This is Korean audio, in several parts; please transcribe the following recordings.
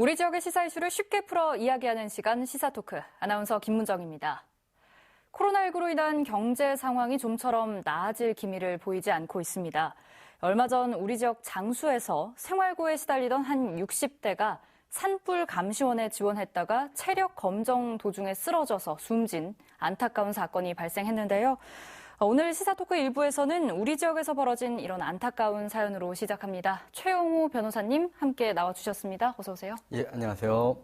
우리 지역의 시사 이슈를 쉽게 풀어 이야기하는 시간 시사토크, 아나운서 김문정입니다. 코로나19로 인한 경제 상황이 좀처럼 나아질 기미를 보이지 않고 있습니다. 얼마 전 우리 지역 장수에서 생활고에 시달리던 한 60대가 산불 감시원에 지원했다가 체력 검정 도중에 쓰러져서 숨진 안타까운 사건이 발생했는데요. 오늘 시사토크 1부에서는 우리 지역에서 벌어진 이런 안타까운 사연으로 시작합니다. 최영우 변호사님 함께 나와주셨습니다. 어서 오세요. 예, 안녕하세요.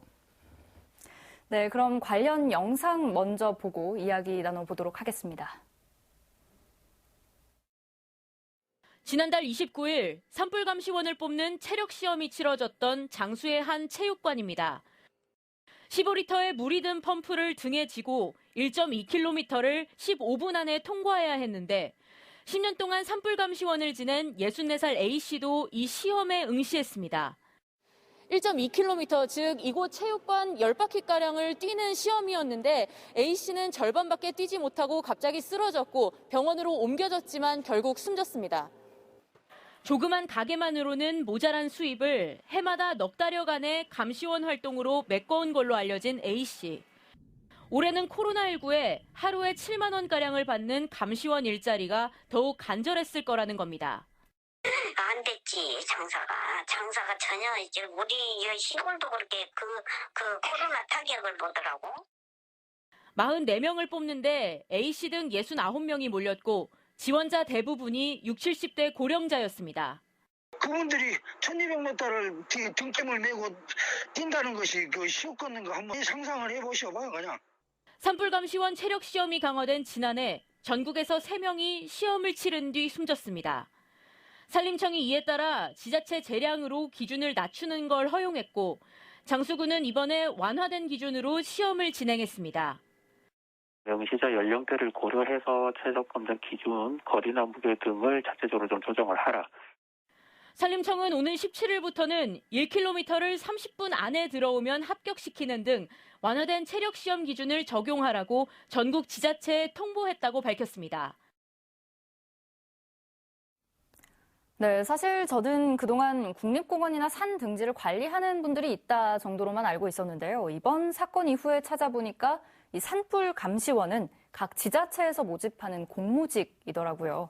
네, 그럼 관련 영상 먼저 보고 이야기 나눠보도록 하겠습니다. 지난달 29일 산불감시원을 뽑는 체력시험이 치러졌던 장수의 한 체육관입니다. 15리터의 물이 든 펌프를 등에 지고 1.2km를 15분 안에 통과해야 했는데 10년 동안 산불감시원을 지낸 64살 A씨도 이 시험에 응시했습니다. 1.2km, 즉 이곳 체육관 10바퀴가량을 뛰는 시험이었는데 A씨는 절반밖에 뛰지 못하고 갑자기 쓰러졌고 병원으로 옮겨졌지만 결국 숨졌습니다. 조그만 가게만으로는 모자란 수입을 해마다 넉 달여간의 감시원 활동으로 메꿔온 걸로 알려진 A씨. 올해는 코로나19에 하루에 7만 원가량을 받는 감시원 일자리가 더욱 간절했을 거라는 겁니다. 안 됐지, 장사가 전혀 이제 우리 시골도 그렇게 그 코로나 타격을 보더라고. 44명을 뽑는데 A씨 등 69명이 몰렸고 지원자 대부분이 60, 70대 고령자였습니다. 그분들이 1200m를 등짐을 메고 뛴다는 것이 그 시옷 걷는 거 한번 상상을 해보셔봐, 그냥. 산불감시원 체력시험이 강화된 지난해 전국에서 3명이 시험을 치른 뒤 숨졌습니다. 산림청이 이에 따라 지자체 재량으로 기준을 낮추는 걸 허용했고 장수구는 이번에 완화된 기준으로 시험을 진행했습니다. 응시자 연령대를 고려해서 체력 검정 기준, 거리나 무게 등을 자체적으로 좀 조정을 하라. 산림청은 오는 17일부터는 1km를 30분 안에 들어오면 합격시키는 등 완화된 체력 시험 기준을 적용하라고 전국 지자체에 통보했다고 밝혔습니다. 네, 사실 저는 그동안 국립공원이나 산 등지를 관리하는 분들이 있다 정도로만 알고 있었는데요. 이번 사건 이후에 찾아보니까 이 산불 감시원은 각 지자체에서 모집하는 공무직이더라고요.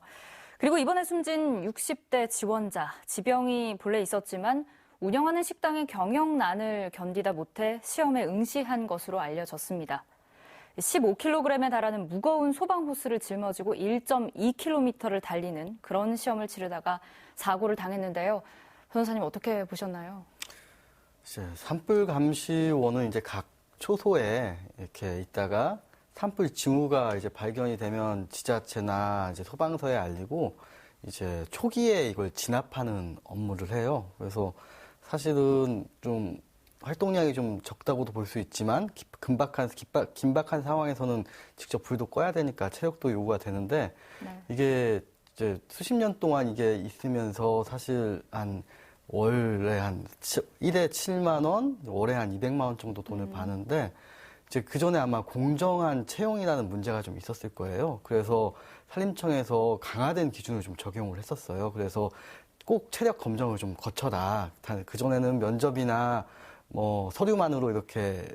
그리고 이번에 숨진 60대 지원자, 지병이 본래 있었지만 운영하는 식당의 경영난을 견디다 못해 시험에 응시한 것으로 알려졌습니다. 15kg에 달하는 무거운 소방호스를 짊어지고 1.2km를 달리는 그런 시험을 치르다가 사고를 당했는데요. 변호사님 어떻게 보셨나요? 산불감시원은 이제 각 초소에 이렇게 있다가 산불 징후가 이제 발견이 되면 지자체나 이제 소방서에 알리고 이제 초기에 이걸 진압하는 업무를 해요. 그래서 사실은 좀 활동량이 좀 적다고도 볼 수 있지만 긴박한 상황에서는 직접 불도 꺼야 되니까 체력도 요구가 되는데 네. 이게 이제 수십 년 동안 이게 있으면서 사실 월에 한 1회 7만 원, 월에 한 200만 원 정도 돈을 받는데 이제 그 전에 아마 공정한 채용이라는 문제가 좀 있었을 거예요. 그래서 산림청에서 강화된 기준을 좀 적용을 했었어요. 그래서 꼭 체력 검정을 좀 거쳐라. 그 전에는 면접이나 뭐 서류만으로 이렇게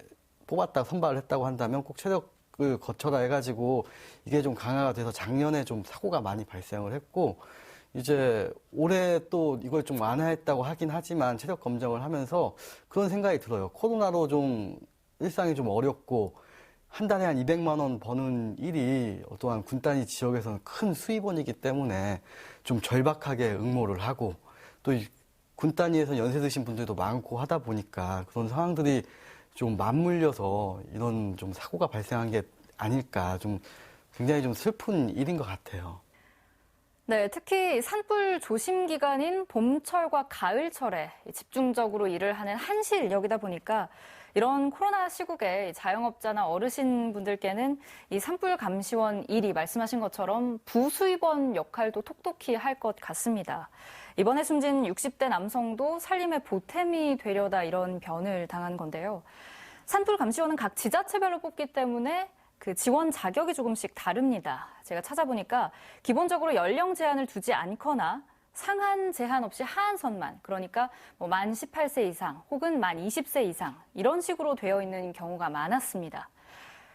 뽑았다 선발을 했다고 한다면 꼭 체력을 거쳐라 해가지고 이게 좀 강화가 돼서 작년에 좀 사고가 많이 발생을 했고 이제 올해 또 이걸 좀 완화했다고 하긴 하지만 체력 검정을 하면서 그런 생각이 들어요. 코로나로 좀 일상이 좀 어렵고 한 달에 한 200만 원 버는 일이 어떠한 군단위 지역에서는 큰 수입원이기 때문에 좀 절박하게 응모를 하고 또 군단위에서 연세 드신 분들도 많고 하다 보니까 그런 상황들이 좀 맞물려서 이런 좀 사고가 발생한 게 아닐까 좀 굉장히 좀 슬픈 일인 것 같아요. 네, 특히 산불 조심 기간인 봄철과 가을철에 집중적으로 일을 하는 한시 인력이다 보니까 이런 코로나 시국에 자영업자나 어르신분들께는 이 산불 감시원 일이 말씀하신 것처럼 부수입원 역할도 톡톡히 할 것 같습니다. 이번에 숨진 60대 남성도 살림의 보탬이 되려다 이런 변을 당한 건데요. 산불 감시원은 각 지자체별로 뽑기 때문에 그 지원 자격이 조금씩 다릅니다. 제가 찾아보니까 기본적으로 연령 제한을 두지 않거나 상한 제한 없이 하한선만, 그러니까 뭐 만 18세 이상 혹은 만 20세 이상 이런 식으로 되어 있는 경우가 많았습니다.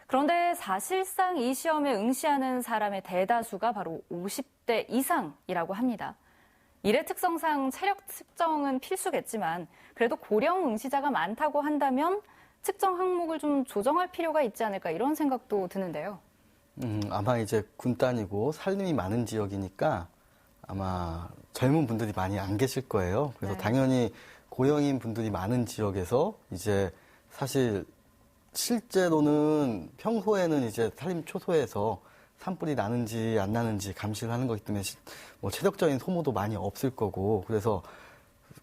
그런데 사실상 이 시험에 응시하는 사람의 대다수가 바로 50대 이상이라고 합니다. 일의 특성상 체력 측정은 필수겠지만 그래도 고령 응시자가 많다고 한다면 측정 항목을 좀 조정할 필요가 있지 않을까 이런 생각도 드는데요. 아마 이제 군단이고 살림이 많은 지역이니까 아마 젊은 분들이 많이 안 계실 거예요. 그래서 네. 당연히 고령인 분들이 많은 지역에서 이제 사실 실제로는 평소에는 이제 살림 초소에서 산불이 나는지 안 나는지 감시를 하는 거기 때문에 뭐 체력적인 소모도 많이 없을 거고, 그래서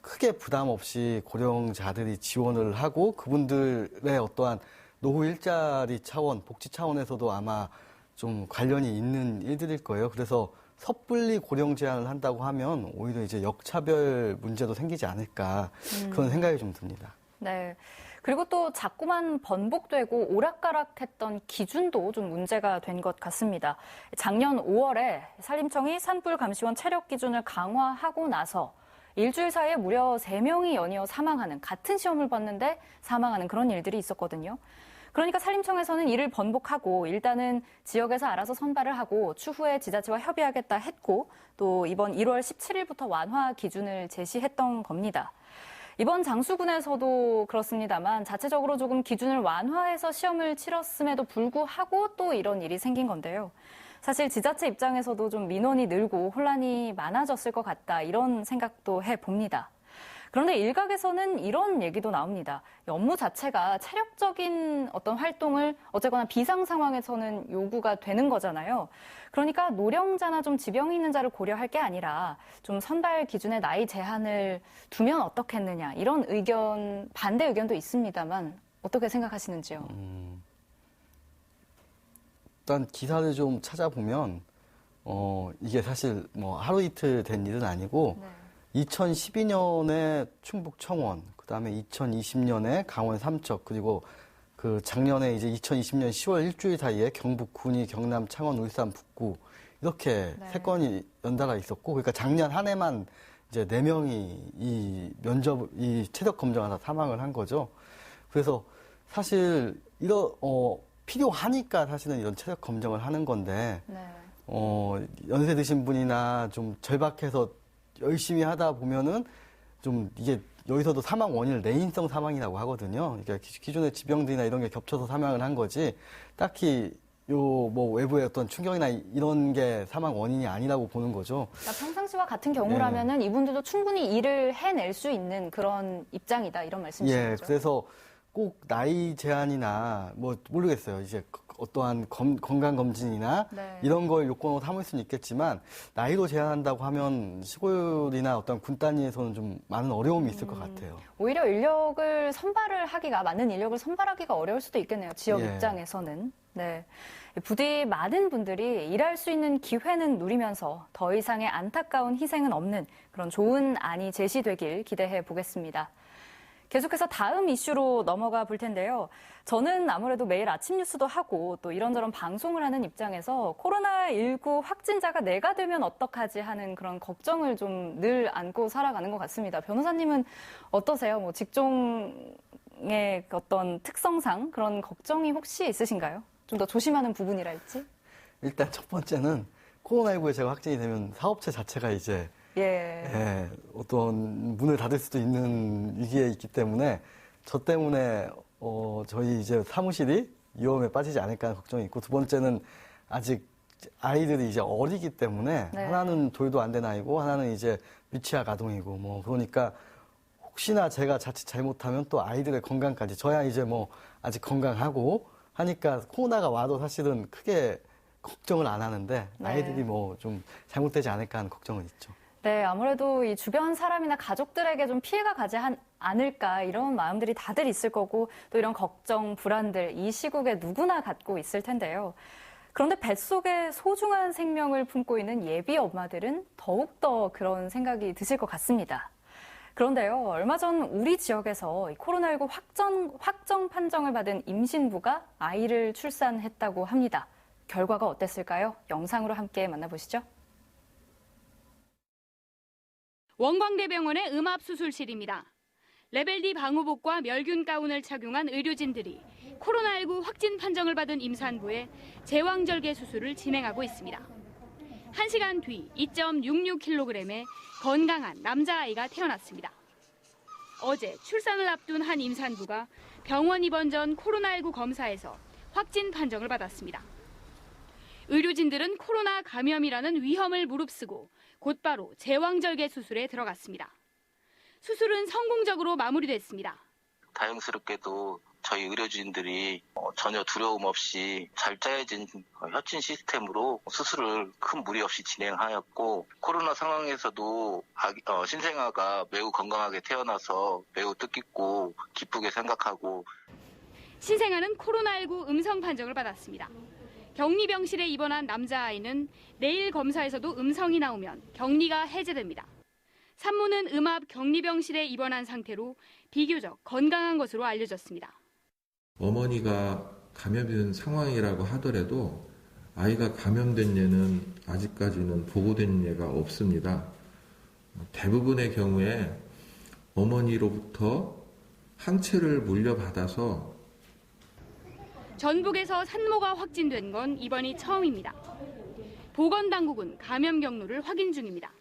크게 부담 없이 고령자들이 지원을 하고 그분들의 어떠한 노후 일자리 차원, 복지 차원에서도 아마 좀 관련이 있는 일들일 거예요. 그래서 섣불리 고령 제한을 한다고 하면 오히려 이제 역차별 문제도 생기지 않을까 그런 생각이 좀 듭니다. 네. 그리고 또 자꾸만 번복되고 오락가락했던 기준도 좀 문제가 된 것 같습니다. 작년 5월에 산림청이 산불 감시원 체력 기준을 강화하고 나서 일주일 사이에 무려 3명이 연이어 사망하는, 같은 시험을 봤는데 사망하는 그런 일들이 있었거든요. 그러니까 산림청에서는 이를 번복하고 일단은 지역에서 알아서 선발을 하고 추후에 지자체와 협의하겠다 했고, 또 이번 1월 17일부터 완화 기준을 제시했던 겁니다. 이번 장수군에서도 그렇습니다만 자체적으로 조금 기준을 완화해서 시험을 치렀음에도 불구하고 또 이런 일이 생긴 건데요. 사실 지자체 입장에서도 좀 민원이 늘고 혼란이 많아졌을 것 같다 이런 생각도 해봅니다. 그런데 일각에서는 이런 얘기도 나옵니다. 업무 자체가 체력적인 어떤 활동을 어쨌거나 비상 상황에서는 요구가 되는 거잖아요. 그러니까 노령자나 좀 지병이 있는 자를 고려할 게 아니라 좀 선발 기준에 나이 제한을 두면 어떻겠느냐 이런 의견, 반대 의견도 있습니다만 어떻게 생각하시는지요? 일단 기사를 좀 찾아보면 이게 사실 뭐 하루 이틀 된 일은 아니고 네. 2012년에 충북 청원, 그다음에 2020년에 강원 삼척, 그리고 그 작년에 이제 2020년 10월 일주일 사이에 경북 군위, 경남 창원, 울산 북구 이렇게 네. 3건이 연달아 있었고, 그러니까 작년 한 해만 이제 4명이 이 체력 검정하다 사망을 한 거죠. 그래서 사실 필요하니까 사실은 이런 체력 검정을 하는 건데, 네. 연세 드신 분이나 좀 절박해서 열심히 하다 보면은 좀 이게 여기서도 사망 원인을 내인성 사망이라고 하거든요. 그러니까 기존의 지병들이나 이런 게 겹쳐서 사망을 한 거지 딱히 뭐 외부의 어떤 충격이나 이런 게 사망 원인이 아니라고 보는 거죠. 그러니까 평상시와 같은 경우라면은 이분들도 충분히 일을 해낼 수 있는 그런 입장이다 이런 말씀이신 예, 거죠? 그래서 꼭 나이 제한이나 뭐 모르겠어요. 이제 어떠한 건강검진이나 네. 이런 걸 요건으로 삼을 수는 있겠지만 나이로 제한한다고 하면 시골이나 어떤 군 단위에서는 좀 많은 어려움이 있을 것 같아요. 오히려 많은 인력을 선발하기가 어려울 수도 있겠네요. 지역 예. 입장에서는. 네. 부디 많은 분들이 일할 수 있는 기회는 누리면서 더 이상의 안타까운 희생은 없는 그런 좋은 안이 제시되길 기대해 보겠습니다. 계속해서 다음 이슈로 넘어가 볼 텐데요. 저는 아무래도 매일 아침 뉴스도 하고 또 이런저런 방송을 하는 입장에서 코로나19 확진자가 내가 되면 어떡하지 하는 그런 걱정을 좀 늘 안고 살아가는 것 같습니다. 변호사님은 어떠세요? 뭐 직종의 어떤 특성상 그런 걱정이 혹시 있으신가요? 좀 더 조심하는 부분이랄지? 일단 첫 번째는 코로나19에 제가 확진이 되면 사업체 자체가 이제 예. 어떤 문을 닫을 수도 있는 위기에 있기 때문에 저 때문에 저희 이제 사무실이 위험에 빠지지 않을까 하는 걱정이 있고, 두 번째는 아직 아이들이 이제 어리기 때문에 네. 하나는 돌도 안 된 아이고 하나는 이제 미취학 아동이고 뭐 그러니까 혹시나 제가 자칫 잘못하면 또 아이들의 건강까지, 저야 이제 뭐 아직 건강하고 하니까 코로나가 와도 사실은 크게 걱정을 안 하는데 네. 아이들이 뭐 좀 잘못되지 않을까 하는 걱정은 있죠. 네, 아무래도 이 주변 사람이나 가족들에게 좀 피해가 가지 않을까 이런 마음들이 다들 있을 거고 또 이런 걱정, 불안들 이 시국에 누구나 갖고 있을 텐데요. 그런데 뱃속에 소중한 생명을 품고 있는 예비 엄마들은 더욱더 그런 생각이 드실 것 같습니다. 그런데요, 얼마 전 우리 지역에서 코로나19 확정 판정을 받은 임신부가 아이를 출산했다고 합니다. 결과가 어땠을까요? 영상으로 함께 만나보시죠. 원광대병원의 음압수술실입니다. 레벨D 방호복과 멸균 가운을 착용한 의료진들이 코로나19 확진 판정을 받은 임산부의 제왕절개 수술을 진행하고 있습니다. 1시간 뒤 2.66kg의 건강한 남자아이가 태어났습니다. 어제 출산을 앞둔 한 임산부가 병원 입원 전 코로나19 검사에서 확진 판정을 받았습니다. 의료진들은 코로나 감염이라는 위험을 무릅쓰고 곧바로 제왕절개 수술에 들어갔습니다. 수술은 성공적으로 마무리됐습니다. 다행스럽게도 저희 의료진들이 전혀 두려움 없이 잘 짜여진 협진 시스템으로 수술을 큰 무리 없이 진행하였고, 코로나 상황에서도 신생아가 매우 건강하게 태어나서 매우 뜻깊고 기쁘게 생각하고, 신생아는 코로나19 음성 판정을 받았습니다. 격리병실에 입원한 남자아이는 내일 검사에서도 음성이 나오면 격리가 해제됩니다. 산모는 음압 격리병실에 입원한 상태로 비교적 건강한 것으로 알려졌습니다. 어머니가 감염된 상황이라고 하더라도 아이가 감염된 예는 아직까지는 보고된 예가 없습니다. 대부분의 경우에 어머니로부터 항체를 물려받아서 전북에서 산모가 확진된 건 이번이 처음입니다. 보건당국은 감염 경로를 확인 중입니다.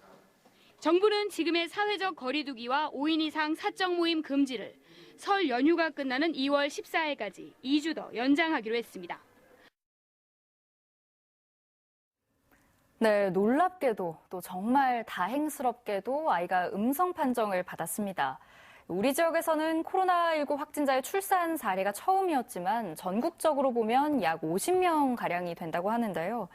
정부는 지금의 사회적 거리 두기와 5인 이상 사적 모임 금지를 설 연휴가 끝나는 2월 14일까지 2주 더 연장하기로 했습니다. 네, 놀랍게도 또 정말 다행스럽게도 아이가 음성 판정을 받았습니다. 우리 지역에서는 코로나19 확진자의 출산 사례가 처음이었지만 전국적으로 보면 약 50명가량이 된다고 하는데요.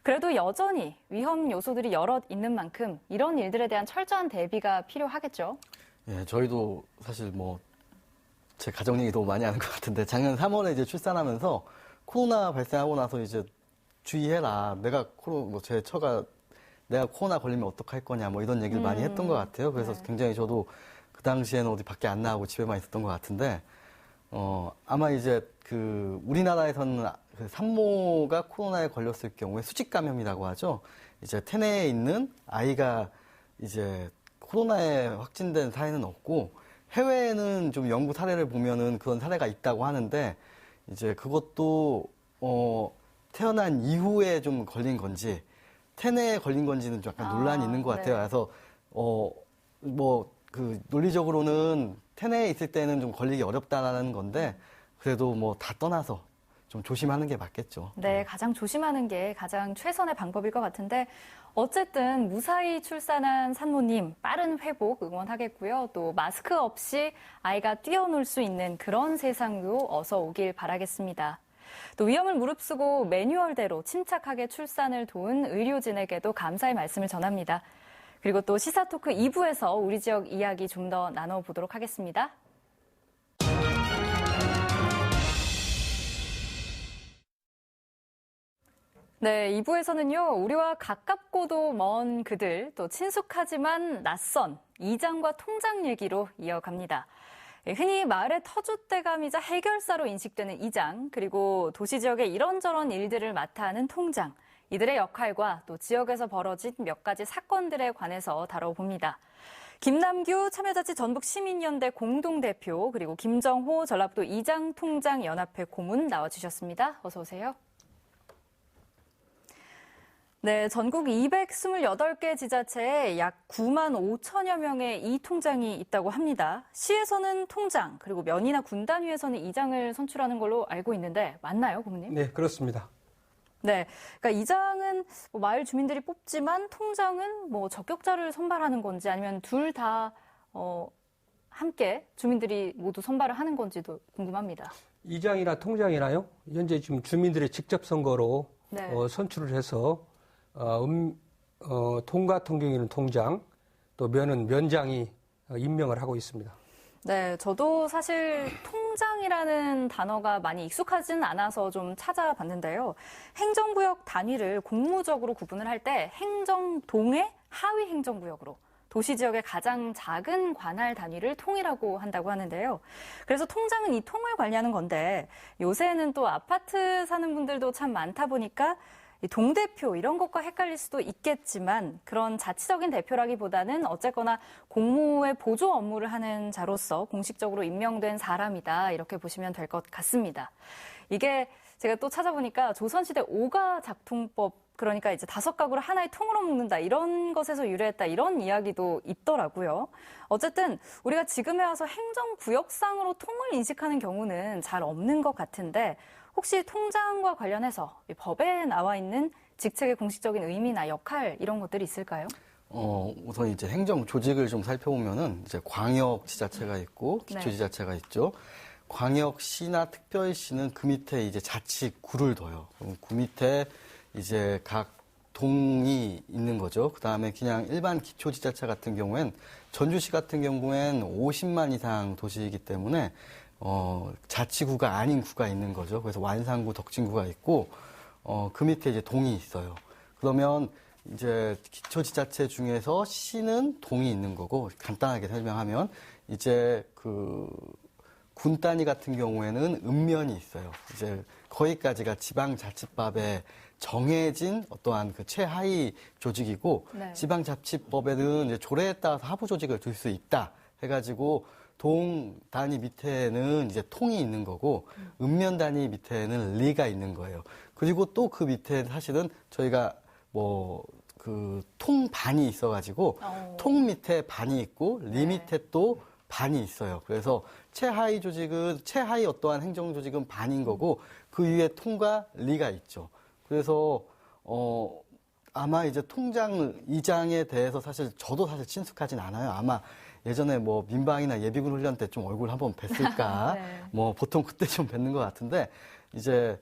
그래도 여전히 위험 요소들이 여럿 있는 만큼 이런 일들에 대한 철저한 대비가 필요하겠죠. 예, 저희도 사실 제 가정 얘기 너무 많이 하는 것 같은데, 작년 3월에 이제 출산하면서 코로나 발생하고 나서 이제 주의해라. 제 처가 내가 코로나 걸리면 어떡할 거냐, 이런 얘기를 많이 했던 것 같아요. 그래서 네. 굉장히 저도 그 당시에는 어디 밖에 안 나가고 집에만 있었던 것 같은데, 아마 이제 우리나라에서는 산모가 코로나에 걸렸을 경우에 수직 감염이라고 하죠. 이제 태내에 있는 아이가 이제 코로나에 확진된 사례는 없고, 해외에는 좀 연구 사례를 보면은 그런 사례가 있다고 하는데, 이제 그것도 태어난 이후에 좀 걸린 건지, 태내에 걸린 건지는 좀 약간 논란이 있는 것 같아요. 네. 그래서 논리적으로는 태내에 있을 때는 좀 걸리기 어렵다라는 건데, 그래도 다 떠나서 좀 조심하는 게 맞겠죠. 네, 가장 조심하는 게 가장 최선의 방법일 것 같은데, 어쨌든 무사히 출산한 산모님 빠른 회복 응원하겠고요. 또 마스크 없이 아이가 뛰어놀 수 있는 그런 세상도 어서 오길 바라겠습니다. 또 위험을 무릅쓰고 매뉴얼대로 침착하게 출산을 도운 의료진에게도 감사의 말씀을 전합니다. 그리고 또 시사토크 2부에서 우리 지역 이야기 좀 더 나눠보도록 하겠습니다. 네, 2부에서는요, 우리와 가깝고도 먼 그들, 또 친숙하지만 낯선 이장과 통장 얘기로 이어갑니다. 흔히 마을의 터줏대감이자 해결사로 인식되는 이장, 그리고 도시 지역의 이런저런 일들을 맡아 하는 통장, 이들의 역할과 또 지역에서 벌어진 몇 가지 사건들에 관해서 다뤄봅니다. 김남규 참여자치 전북시민연대 공동대표, 그리고 김정호 전라북도 이장통장연합회 고문 나와주셨습니다. 어서 오세요. 네, 전국 228개 지자체에 약 9만 5천여 명의 이 통장이 있다고 합니다. 시에서는 통장, 그리고 면이나 군단위에서는 이장을 선출하는 걸로 알고 있는데 맞나요, 고문님? 네, 그렇습니다. 네, 그러니까 이장은 마을 주민들이 뽑지만 통장은 적격자를 선발하는 건지 아니면 둘 다 함께 주민들이 모두 선발을 하는 건지도 궁금합니다. 이장이나 통장이나요? 현재 지금 주민들의 직접 선거로 네. 선출을 해서 통 같은 경우에는 통장, 또 면은 면장이 임명을 하고 있습니다. 네, 저도 사실 통장이라는 단어가 많이 익숙하지는 않아서 좀 찾아봤는데요. 행정구역 단위를 공무적으로 구분을 할 때 행정동의 하위 행정구역으로 도시지역의 가장 작은 관할 단위를 통이라고 한다고 하는데요. 그래서 통장은 이 통을 관리하는 건데 요새는 또 아파트 사는 분들도 참 많다 보니까 이 동대표 이런 것과 헷갈릴 수도 있겠지만 그런 자치적인 대표라기보다는 어쨌거나 공무의 보조 업무를 하는 자로서 공식적으로 임명된 사람이다 이렇게 보시면 될 것 같습니다. 이게 제가 또 찾아보니까 조선시대 오가 작통법 그러니까 이제 5가구를 하나의 통으로 묶는다 이런 것에서 유래했다 이런 이야기도 있더라고요. 어쨌든 우리가 지금에 와서 행정구역상으로 통을 인식하는 경우는 잘 없는 것 같은데 혹시 통장과 관련해서 이 법에 나와 있는 직책의 공식적인 의미나 역할 이런 것들이 있을까요? 우선 이제 행정 조직을 좀 살펴보면은 이제 광역지자체가 있고 기초지자체가 있죠. 광역시나 특별시는 그 밑에 이제 자치구를 둬요. 그럼 그 밑에 이제 각 동이 있는 거죠. 그 다음에 그냥 일반 기초지자체 같은 경우엔 전주시 같은 경우엔 50만 이상 도시이기 때문에 자치구가 아닌 구가 있는 거죠. 그래서 완산구, 덕진구가 있고 그 밑에 이제 동이 있어요. 그러면 이제 기초지자체 중에서 시는 동이 있는 거고 간단하게 설명하면 이제 그 군 단위 같은 경우에는 읍면이 있어요. 이제 거기까지가 지방자치법에 정해진 어떠한 그 최하위 조직이고 지방자치법에는 이제 조례에 따라서 하부 조직을 둘 수 있다 해가지고 동 단위 밑에는 이제 통이 있는 거고 읍면 단위 밑에는 리가 있는 거예요. 그리고 또 그 밑에 사실은 저희가 뭐 그 통반이 있어가지고 통 밑에 반이 있고 리 밑에 또 반이 있어요. 그래서 최하위 조직은 최하위 어떠한 행정 조직은 반인 거고 그 위에 통과 리가 있죠. 그래서 아마 이제 통장이장에 대해서 사실 저도 사실 친숙하진 않아요. 아마 예전에 뭐 민방이나 예비군 훈련 때 좀 얼굴 한번 뵀을까. 뭐 보통 그때 좀 뵙는 것 같은데 이제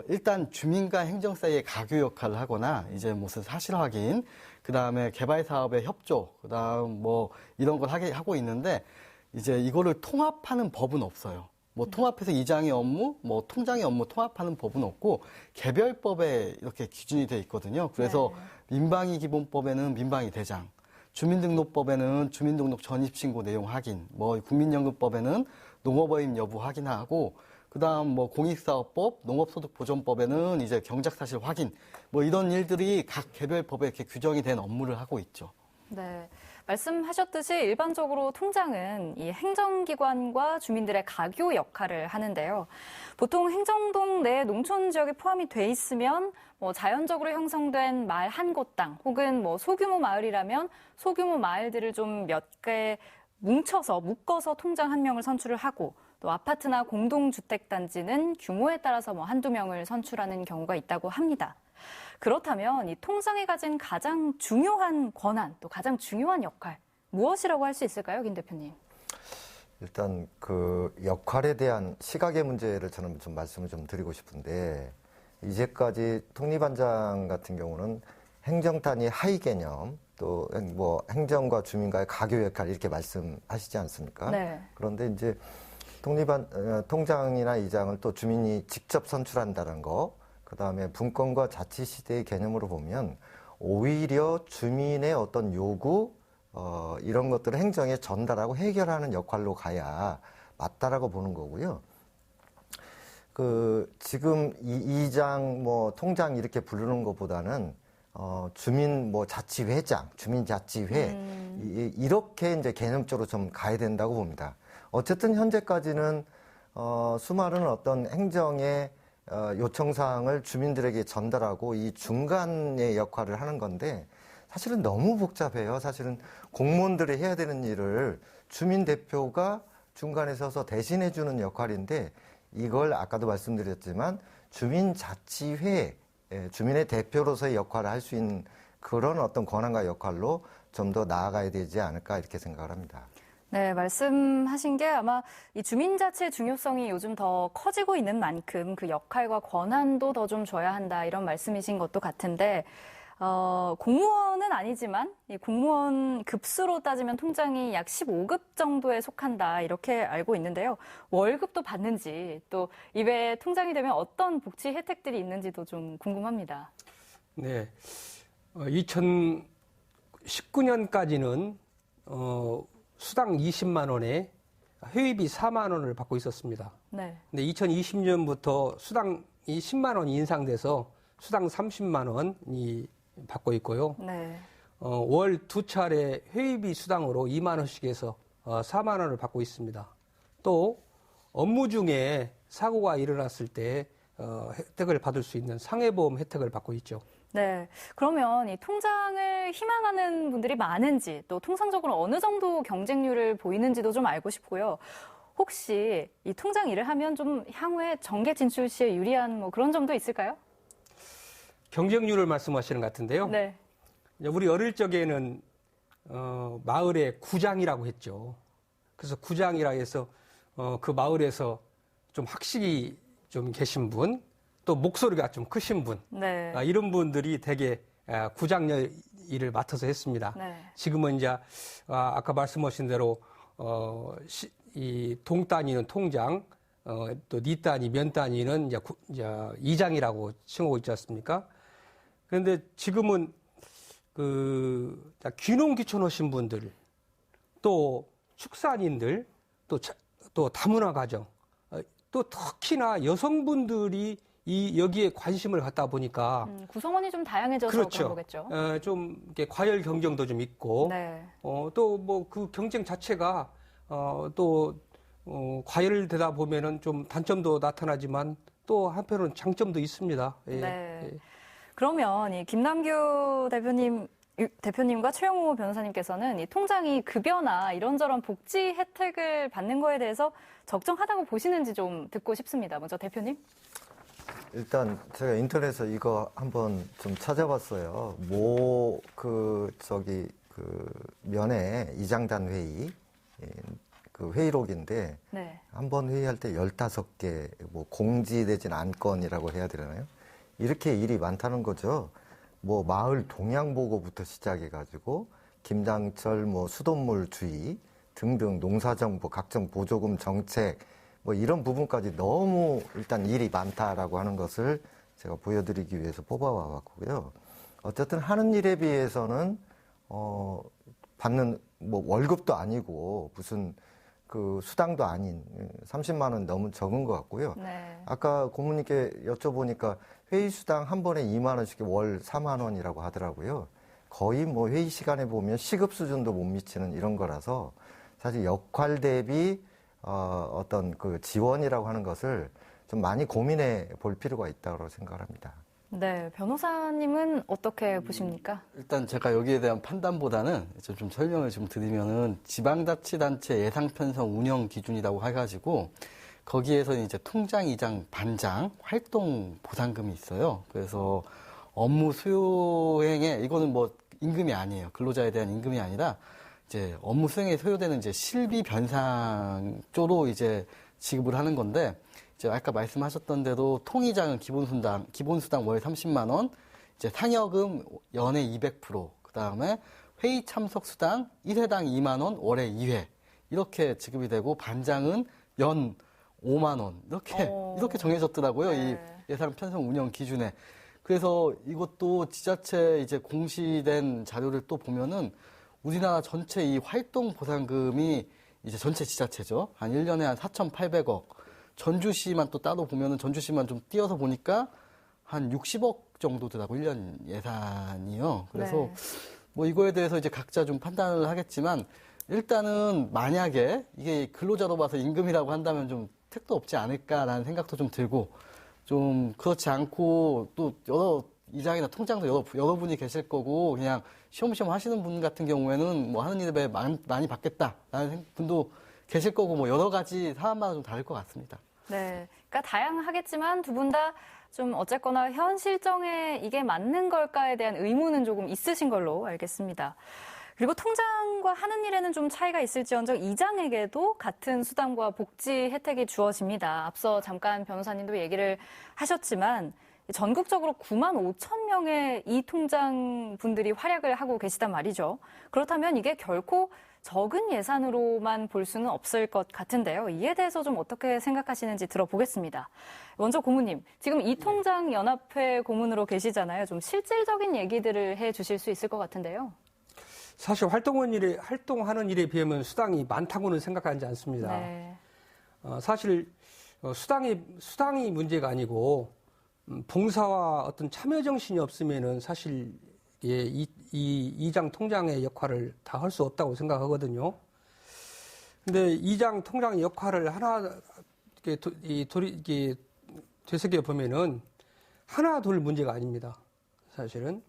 일단 주민과 행정 사이의 가교 역할을 하거나 이제 무슨 사실 확인, 그 다음에 개발 사업의 협조, 그 다음 뭐 이런 걸 하고 있는데 이제 이거를 통합하는 법은 없어요. 뭐 통합해서 이장의 업무, 뭐 통장의 업무 통합하는 법은 없고 개별법에 이렇게 기준이 돼 있거든요. 그래서 민방위 기본법에는 민방위 대장, 주민등록법에는 주민등록 전입신고 내용 확인, 뭐 국민연금법에는 농업어임 여부 확인하고 그다음 뭐 공익사업법, 농업소득보전법에는 이제 경작사실 확인, 뭐 이런 일들이 각 개별법에 이렇게 규정이 된 업무를 하고 있죠. 네. 말씀하셨듯이 일반적으로 통장은 이 행정기관과 주민들의 가교 역할을 하는데요. 보통 행정동 내 농촌 지역에 포함이 돼 있으면 뭐 자연적으로 형성된 마을 한 곳당 혹은 뭐 소규모 마을이라면 소규모 마을들을 좀 몇 개 묶어서 통장 한 명을 선출을 하고 또 아파트나 공동주택단지는 규모에 따라서 뭐 한두 명을 선출하는 경우가 있다고 합니다. 그렇다면 이 통장이 가진 가장 중요한 권한, 또 가장 중요한 역할, 무엇이라고 할 수 있을까요, 김 대표님? 일단 그 역할에 대한 시각의 문제를 저는 좀 말씀을 좀 드리고 싶은데 이제까지 통리반장 같은 경우는 행정단위 하위 개념, 또 뭐 행정과 주민과의 가교 역할 이렇게 말씀하시지 않습니까? 네. 그런데 이제 통장이나 이장을 또 주민이 직접 선출한다는 거, 그 다음에 분권과 자치시대의 개념으로 보면 오히려 주민의 어떤 요구, 이런 것들을 행정에 전달하고 해결하는 역할로 가야 맞다라고 보는 거고요. 지금 이장, 뭐, 통장 이렇게 부르는 것보다는, 주민 뭐 자치회장, 주민자치회, 이렇게 이제 개념적으로 좀 가야 된다고 봅니다. 어쨌든 현재까지는 수많은 어떤 행정의 요청사항을 주민들에게 전달하고 이 중간의 역할을 하는 건데 사실은 너무 복잡해요. 사실은 공무원들이 해야 되는 일을 주민 대표가 중간에 서서 대신해 주는 역할인데 이걸 아까도 말씀드렸지만 주민자치회, 주민의 대표로서의 역할을 할 수 있는 그런 어떤 권한과 역할로 좀 더 나아가야 되지 않을까 이렇게 생각을 합니다. 네, 말씀하신 게 아마 이 주민자치의 중요성이 요즘 더 커지고 있는 만큼 그 역할과 권한도 더 좀 줘야 한다 이런 말씀이신 것도 같은데 공무원은 아니지만 이 공무원 급수로 따지면 통장이 약 15급 정도에 속한다 이렇게 알고 있는데요. 월급도 받는지 또 이외에 통장이 되면 어떤 복지 혜택들이 있는지도 좀 궁금합니다. 네, 2019년까지는 수당 20만 원에 회의비 4만 원을 받고 있었습니다. 네. 근데 2020년부터 수당이 10만 원이 인상돼서 수당 30만 원이 받고 있고요. 네. 월 2차례 회의비 수당으로 2만 원씩 해서 4만 원을 받고 있습니다. 또 업무 중에 사고가 일어났을 때 혜택을 받을 수 있는 상해보험 혜택을 받고 있죠. 네. 그러면 이 통장을 희망하는 분들이 많은지 또 통상적으로 어느 정도 경쟁률을 보이는지도 좀 알고 싶고요. 혹시 이 통장 일을 하면 좀 향후에 정계 진출 시에 유리한 뭐 그런 점도 있을까요? 경쟁률을 말씀하시는 것 같은데요. 네. 우리 어릴 적에는 마을에 구장이라고 했죠. 그래서 구장이라 해서 그 마을에서 좀 학식이 좀 계신 분, 또 목소리가 좀 크신 분, 네. 이런 분들이 되게 구장 일을 맡아서 했습니다. 네. 지금은 이제 아까 말씀하신 대로 이 동 단위는 통장, 또 니 단위, 면 단위는 이제 이장이라고 칭하고 있지 않습니까? 그런데 지금은 귀농 귀촌하신 분들, 또 축산인들, 또 다문화 가정, 또 특히나 여성분들이 여기에 관심을 갖다 보니까 구성원이 좀 다양해져서 그렇죠. 그런 거겠죠. 좀 이렇게 과열 경쟁도 좀 있고, 네. 또 뭐 그 경쟁 자체가 과열되다 보면은 좀 단점도 나타나지만 또 한편으로는 장점도 있습니다. 예. 네. 예. 그러면 이 김남규 대표님과 최영호 변호사님께서는 이 통장이 급여나 이런저런 복지 혜택을 받는 거에 대해서 적정하다고 보시는지 좀 듣고 싶습니다. 먼저 대표님. 일단 제가 인터넷에서 이거 한번 좀 찾아봤어요. 면회 이장단 회의 그 회의록인데 네. 한 번 회의할 때 15개 뭐 공지되진 않건이라고 해야 되나요? 이렇게 일이 많다는 거죠. 뭐 마을 동향 보고부터 시작해 가지고 김장철 뭐 수돗물 주의 등등 농사정보 각종 보조금 정책 뭐 이런 부분까지 너무 일단 일이 많다라고 하는 것을 제가 보여드리기 위해서 뽑아와 봤고요. 어쨌든 하는 일에 비해서는 받는 뭐 월급도 아니고 무슨 그 수당도 아닌 30만 원 너무 적은 것 같고요. 네. 아까 고모님께 여쭤보니까 회의 수당 한 번에 2만 원씩 월 4만 원이라고 하더라고요. 거의 뭐 회의 시간에 보면 시급 수준도 못 미치는 이런 거라서 사실 역할 대비 어떤 그 지원이라고 하는 것을 좀 많이 고민해 볼 필요가 있다고 생각합니다. 네, 변호사님은 어떻게 보십니까? 일단 제가 여기에 대한 판단보다는 좀 설명을 좀 드리면은 지방자치단체 예상편성 운영 기준이라고 해가지고 거기에서 이제 통장, 이장, 반장 활동 보상금이 있어요. 그래서 업무 수행에 이거는 뭐 임금이 아니에요. 근로자에 대한 임금이 아니라 이제 업무 수행에 소요되는 이제 실비 변상조로 이제 지급을 하는 건데. 이제 아까 말씀하셨던 대로 통이장은 기본수당 월 30만 원, 이제 상여금 연회 200%, 그 다음에 회의 참석 수당 1회당 2만 원, 월에 2회 이렇게 지급이 되고 반장은 연 5만 원 이렇게 정해졌더라고요. 네. 이 예산 편성 운영 기준에. 그래서 이것도 지자체 이제 공시된 자료를 또 보면은 우리나라 전체 이 활동 보상금이 이제 전체 지자체죠. 한 1년에 한 4,800억. 전주시만 또 따로 보면은 전주시만 좀 띄어서 보니까 한 60억 정도 되라고 1년 예산이요. 그래서 네. 뭐 이거에 대해서 이제 각자 좀 판단을 하겠지만 일단은 만약에 이게 근로자로 봐서 임금이라고 한다면 좀 택도 없지 않을까라는 생각도 좀 들고 좀 그렇지 않고 또 여러 이장이나 통장도 여러분이 계실 거고 그냥 시험시험 하시는 분 같은 경우에는 뭐 하는 일에 많이 받겠다라는 분도 계실 거고 뭐 여러 가지 사람마다 좀 다를 것 같습니다. 네, 그러니까 다양하겠지만 두 분 다 좀 어쨌거나 현 실정에 이게 맞는 걸까에 대한 의문은 조금 있으신 걸로 알겠습니다. 그리고 통장과 하는 일에는 좀 차이가 있을지언정 이장에게도 같은 수당과 복지 혜택이 주어집니다. 앞서 잠깐 변호사님도 얘기를 하셨지만 전국적으로 9만 5천 명의 이 통장 분들이 활약을 하고 계시단 말이죠. 그렇다면 이게 결코 적은 예산으로만 볼 수는 없을 것 같은데요. 이에 대해서 좀 어떻게 생각하시는지 들어보겠습니다. 먼저 고모님, 지금 이 통장 연합회 고문으로 계시잖아요. 좀 실질적인 얘기들을 해 주실 수 있을 것 같은데요. 사실 활동하는 일에 비하면 수당이 많다고는 생각하지 않습니다. 네. 사실 수당이 문제가 아니고 봉사와 어떤 참여 정신이 없으면은 사실 이 이장 통장의 역할을 다 할 수 없다고 생각하거든요. 근데 이장 통장의 역할을 하나 되새겨 보면은 하나 둘 문제가 아닙니다. 사실은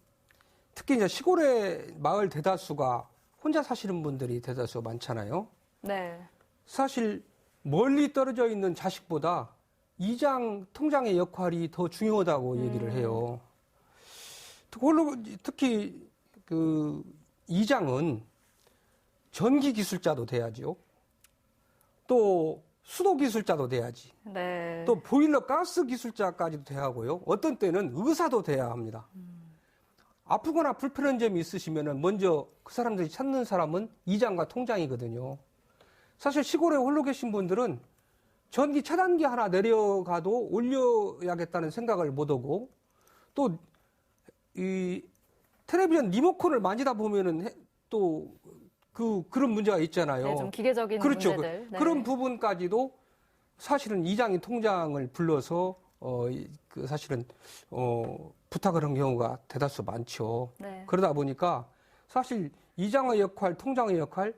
특히 이제 시골의 마을 대다수가 혼자 사시는 분들이 대다수가 많잖아요. 네. 사실 멀리 떨어져 있는 자식보다 이장 통장의 역할이 더 중요하다고 얘기를 해요. 특히 그 이장은 전기 기술자도 돼야죠. 또 수도 기술자도 돼야지. 네. 또 보일러 가스 기술자까지도 돼야 하고요. 어떤 때는 의사도 돼야 합니다. 아프거나 불편한 점이 있으시면은 먼저 그 사람들이 찾는 사람은 이장과 통장이거든요. 사실 시골에 홀로 계신 분들은 전기 차단기 하나 내려가도 올려야겠다는 생각을 못하고 또 이 텔레비전 리모컨을 만지다 보면은 또 그런 문제가 있잖아요. 네, 좀 기계적인 그렇죠. 문제들. 네. 그런 부분까지도 사실은 이장이 통장을 불러서 사실은 부탁을 한 경우가 대다수 많죠. 네. 그러다 보니까 사실 이장의 역할, 통장의 역할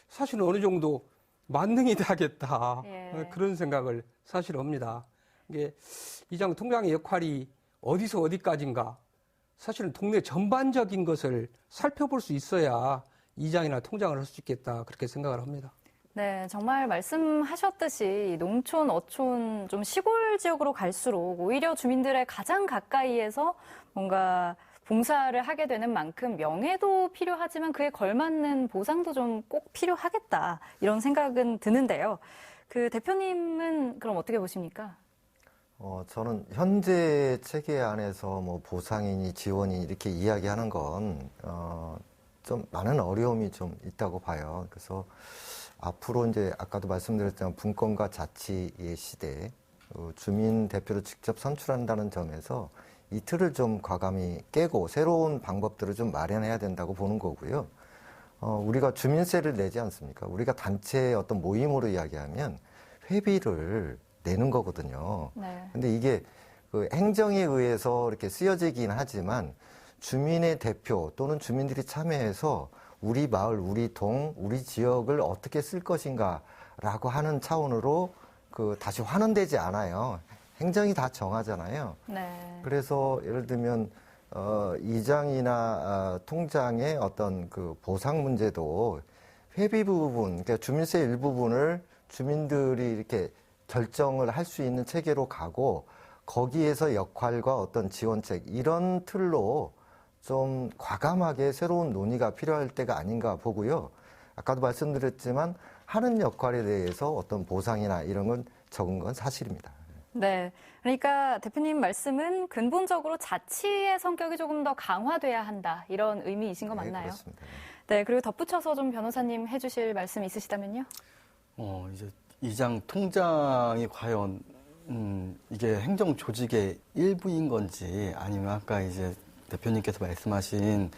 사실은 어느 정도 만능이 돼야겠다. 예. 그런 생각을 사실 합니다. 이게 이장 통장의 역할이 어디서 어디까지인가 사실은 동네 전반적인 것을 살펴볼 수 있어야 이장이나 통장을 할 수 있겠다. 그렇게 생각을 합니다. 네, 정말 말씀하셨듯이 농촌, 어촌, 좀 시골 지역으로 갈수록 오히려 주민들의 가장 가까이에서 뭔가 봉사를 하게 되는 만큼 명예도 필요하지만 그에 걸맞는 보상도 좀 꼭 필요하겠다. 이런 생각은 드는데요. 그 대표님은 그럼 어떻게 보십니까? 저는 현재 체계 안에서 뭐 보상이니 지원이 이렇게 이야기하는 건, 좀 많은 어려움이 좀 있다고 봐요. 그래서 앞으로 이제 아까도 말씀드렸지만 분권과 자치의 시대, 주민 대표를 직접 선출한다는 점에서 이 틀을 좀 과감히 깨고 새로운 방법들을 좀 마련해야 된다고 보는 거고요. 우리가 주민세를 내지 않습니까? 우리가 단체의 어떤 모임으로 이야기하면 회비를 내는 거거든요. 네. 근데 이게 그 행정에 의해서 이렇게 쓰여지긴 하지만 주민의 대표 또는 주민들이 참여해서 우리 마을, 우리 동, 우리 지역을 어떻게 쓸 것인가라고 하는 차원으로 다시 환원되지 않아요. 행정이 다 정하잖아요. 네. 그래서 예를 들면 이장이나 통장의 어떤 그 보상 문제도 회비 부분, 그러니까 주민세 일부분을 주민들이 이렇게 결정을 할 수 있는 체계로 가고 거기에서 역할과 어떤 지원책 이런 틀로 좀 과감하게 새로운 논의가 필요할 때가 아닌가 보고요. 아까도 말씀드렸지만 하는 역할에 대해서 어떤 보상이나 이런 건 적은 건 사실입니다. 네. 그러니까 대표님 말씀은 근본적으로 자치의 성격이 조금 더 강화돼야 한다. 이런 의미이신 거 맞나요? 네, 그렇습니다. 네. 그리고 덧붙여서 좀 변호사님 해주실 말씀 있으시다면요? 이제 이장 통장이 과연 이게 행정 조직의 일부인 건지 아니면 아까 이제 대표님께서 말씀하신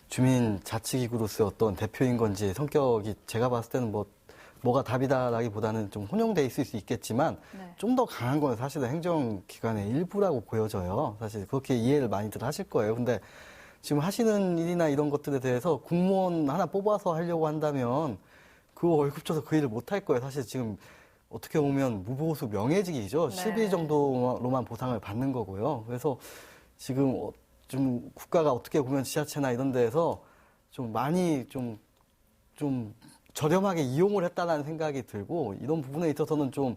주민 자치기구로서의 어떤 대표인 건지 성격이 제가 봤을 때는 뭐가 답이다라기보다는 좀 혼용돼 있을 수 있겠지만 네. 좀 더 강한 건 사실은 행정기관의 일부라고 보여져요. 사실 그렇게 이해를 많이들 하실 거예요. 근데 지금 하시는 일이나 이런 것들에 대해서 공무원 하나 뽑아서 하려고 한다면 그 월급 줘서 그 일을 못 할 거예요. 사실 지금 어떻게 보면 무보수 명예직이죠. 네. 실비 정도로만 보상을 받는 거고요. 그래서 지금 좀 국가가 어떻게 보면 지자체나 이런 데에서 좀 많이 좀 저렴하게 이용을 했다는 생각이 들고 이런 부분에 있어서는 좀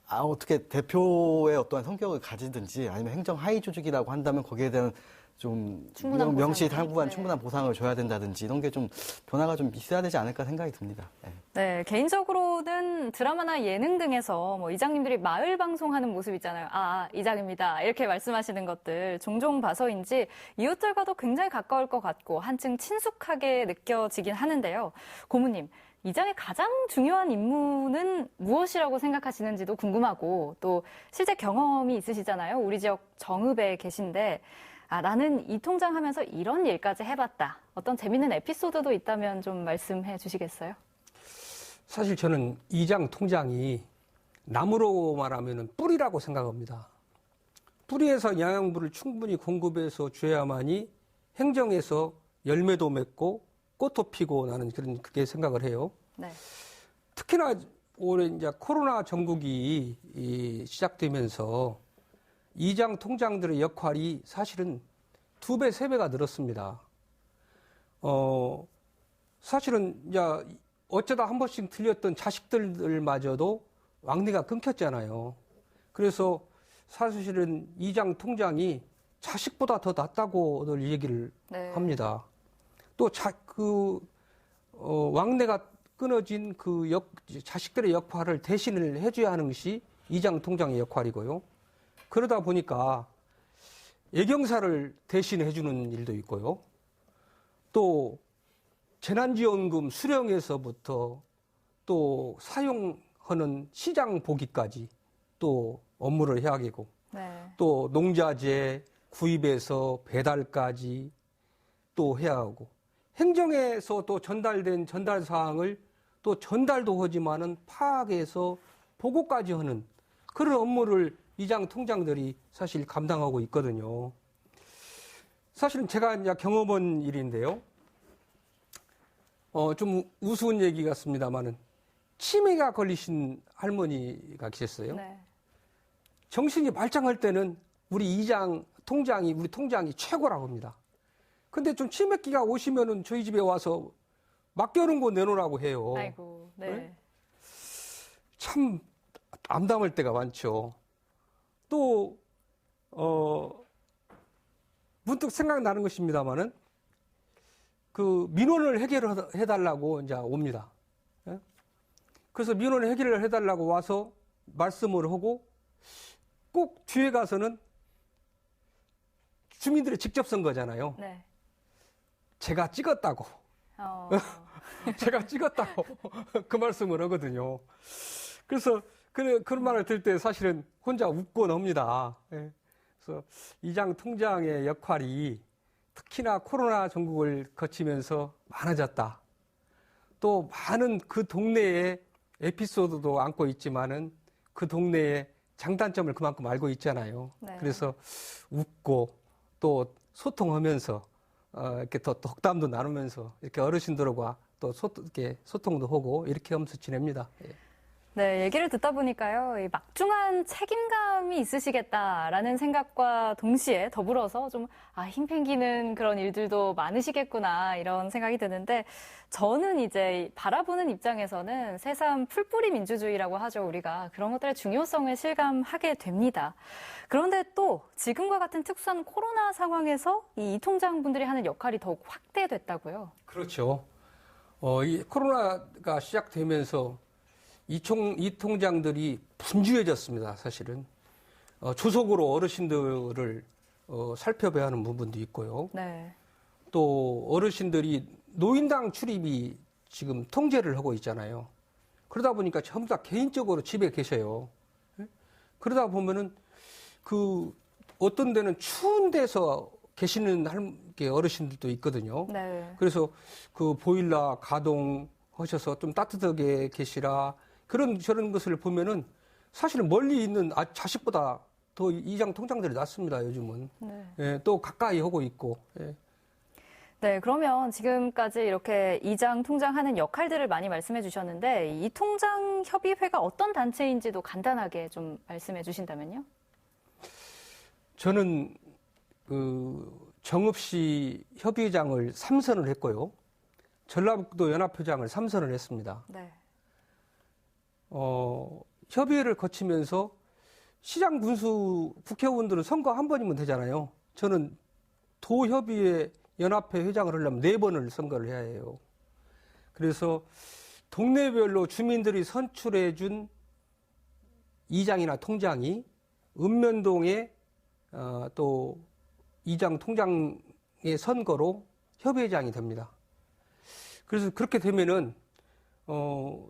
어떻게 대표의 어떠한 성격을 가지든지 아니면 행정 하위 조직이라고 한다면 거기에 대한 좀 충분한 명시상부한 네. 충분한 보상을 줘야 된다든지 이런 게 좀 변화가 좀 있어야 되지 않을까 생각이 듭니다. 네. 네, 개인적으로는 드라마나 예능 등에서 뭐 이장님들이 마을 방송하는 모습 있잖아요. 이장입니다. 이렇게 말씀하시는 것들 종종 봐서인지 이웃들과도 굉장히 가까울 것 같고 한층 친숙하게 느껴지긴 하는데요. 고모님, 이장의 가장 중요한 임무는 무엇이라고 생각하시는지도 궁금하고 또 실제 경험이 있으시잖아요. 우리 지역 정읍에 계신데 나는 이 통장 하면서 이런 일까지 해봤다. 어떤 재밌는 에피소드도 있다면 좀 말씀해 주시겠어요? 사실 저는 이장 통장이 나무로 말하면 뿌리라고 생각합니다. 뿌리에서 영양분을 충분히 공급해서 줘야만이 행정에서 열매도 맺고 꽃도 피고 나는 그렇게 생각을 해요. 네. 특히나 올해 이제 코로나 전국이 시작되면서 이장 통장들의 역할이 사실은 2배, 3배가 늘었습니다. 사실은 이제 어쩌다 한 번씩 들렸던 자식들마저도 왕래가 끊겼잖아요. 그래서 사실은 이장 통장이 자식보다 더 낫다고 늘 얘기를 네. 합니다. 또 왕래가 끊어진 자식들의 역할을 대신을 해줘야 하는 것이 이장 통장의 역할이고요. 그러다 보니까 애경사를 대신해주는 일도 있고요. 또 재난지원금 수령에서부터 또 사용하는 시장 보기까지 또 업무를 해야 하고 네. 또 농자재 구입에서 배달까지 또 해야 하고 행정에서 또 전달된 전달 사항을 또 전달도 하지만은 파악해서 보고까지 하는 그런 업무를 이장 통장들이 사실 감당하고 있거든요. 사실은 제가 이제 경험한 일인데요. 좀 우스운 얘기 같습니다만은 치매가 걸리신 할머니가 계셨어요. 네. 정신이 말짱할 때는 우리 통장이 최고라고 합니다. 근데 좀 치매기가 오시면은 저희 집에 와서 맡겨놓은 거 내놓으라고 해요. 아이고, 네. 네? 참 암담할 때가 많죠. 또 문득 생각나는 것입니다만은 그 민원을 해달라고 이제 옵니다. 예? 그래서 민원을 해결을 해달라고 와서 말씀을 하고 꼭 뒤에 가서는 주민들이 직접 쓴 거잖아요. 네. 제가 찍었다고. 제가 찍었다고 그 말씀을 하거든요. 그래서 그런 말을 들을 때 사실은 혼자 웃고 놉니다. 예. 그래서 이장 통장의 역할이 특히나 코로나 전국을 거치면서 많아졌다. 또 많은 그 동네의 에피소드도 안고 있지만은 그 동네의 장단점을 그만큼 알고 있잖아요. 네. 그래서 웃고 또 소통하면서 이렇게 더 덕담도 나누면서 이렇게 어르신들과 또 이렇게 소통도 하고 이렇게 하면서 지냅니다. 예. 네, 얘기를 듣다 보니까요, 이 막중한 책임감이 있으시겠다라는 생각과 동시에 더불어서 좀, 힘팽기는 그런 일들도 많으시겠구나, 이런 생각이 드는데, 저는 이제 바라보는 입장에서는 새삼 풀뿌리 민주주의라고 하죠, 우리가. 그런 것들의 중요성을 실감하게 됩니다. 그런데 또 지금과 같은 특수한 코로나 상황에서 이 통장분들이 하는 역할이 더욱 확대됐다고요. 그렇죠. 이 코로나가 시작되면서 이 통장들이 분주해졌습니다, 사실은. 조속으로 어르신들을 살펴봐야 하는 부분도 있고요. 네. 또 어르신들이 노인당 출입이 지금 통제를 하고 있잖아요. 그러다 보니까 전부 다 개인적으로 집에 계셔요. 그러다 보면은 어떤 데는 추운 데서 계시는 어르신들도 있거든요. 네. 그래서 그 보일러 가동하셔서 좀 따뜻하게 계시라. 저런 것을 보면은 사실은 멀리 있는 자식보다 더 이장 통장들이 낫습니다, 요즘은. 네. 예, 또 가까이 하고 있고. 예. 네, 그러면 지금까지 이렇게 이장 통장 하는 역할들을 많이 말씀해 주셨는데 이 통장 협의회가 어떤 단체인지도 간단하게 좀 말씀해 주신다면요? 저는 정읍시 협의회장을 3선을 했고요. 전라북도 연합회장을 3선을 했습니다. 네. 협의회를 거치면서 시장 군수 국회의원들은 선거 한 번이면 되잖아요. 저는 도협의회 연합회 회장을 하려면 4번을 선거를 해야 해요. 그래서 동네별로 주민들이 선출해 준 이장이나 통장이 읍면동에 또 이장 통장의 선거로 협의회장이 됩니다. 그래서 그렇게 되면은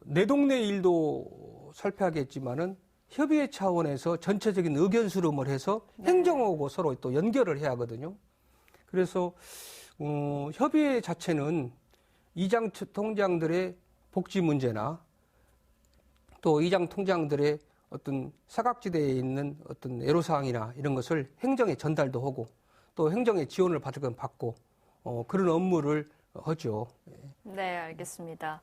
내 동네 일도 살펴야겠지만은 협의회 차원에서 전체적인 의견 수렴을 해서 행정하고 서로 또 연결을 해야 하거든요. 그래서 협의회 자체는 이장 통장들의 복지 문제나 또 이장 통장들의 어떤 사각지대에 있는 어떤 애로사항이나 이런 것을 행정에 전달도 하고 또 행정의 지원을 받을 건 받고 그런 업무를 하죠. 네, 알겠습니다.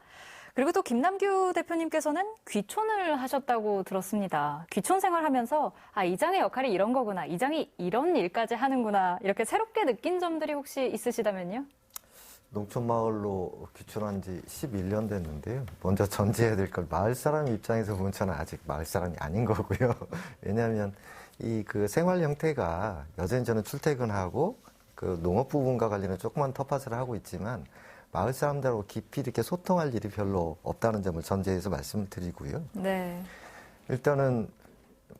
그리고 또 김남규 대표님께서는 귀촌을 하셨다고 들었습니다. 귀촌 생활하면서 이장의 역할이 이런 거구나, 이장이 이런 일까지 하는구나 이렇게 새롭게 느낀 점들이 혹시 있으시다면요? 농촌마을로 귀촌한 지 11년 됐는데요. 먼저 전제해야 될 건 마을 사람 입장에서 보면 저는 아직 마을 사람이 아닌 거고요. 왜냐하면 이 그 생활 형태가 여전히 저는 출퇴근하고 그 농업 부분과 관련해 조그만 텃밭을 하고 있지만 마을 사람들하고 깊이 이렇게 소통할 일이 별로 없다는 점을 전제해서 말씀을 드리고요. 네. 일단은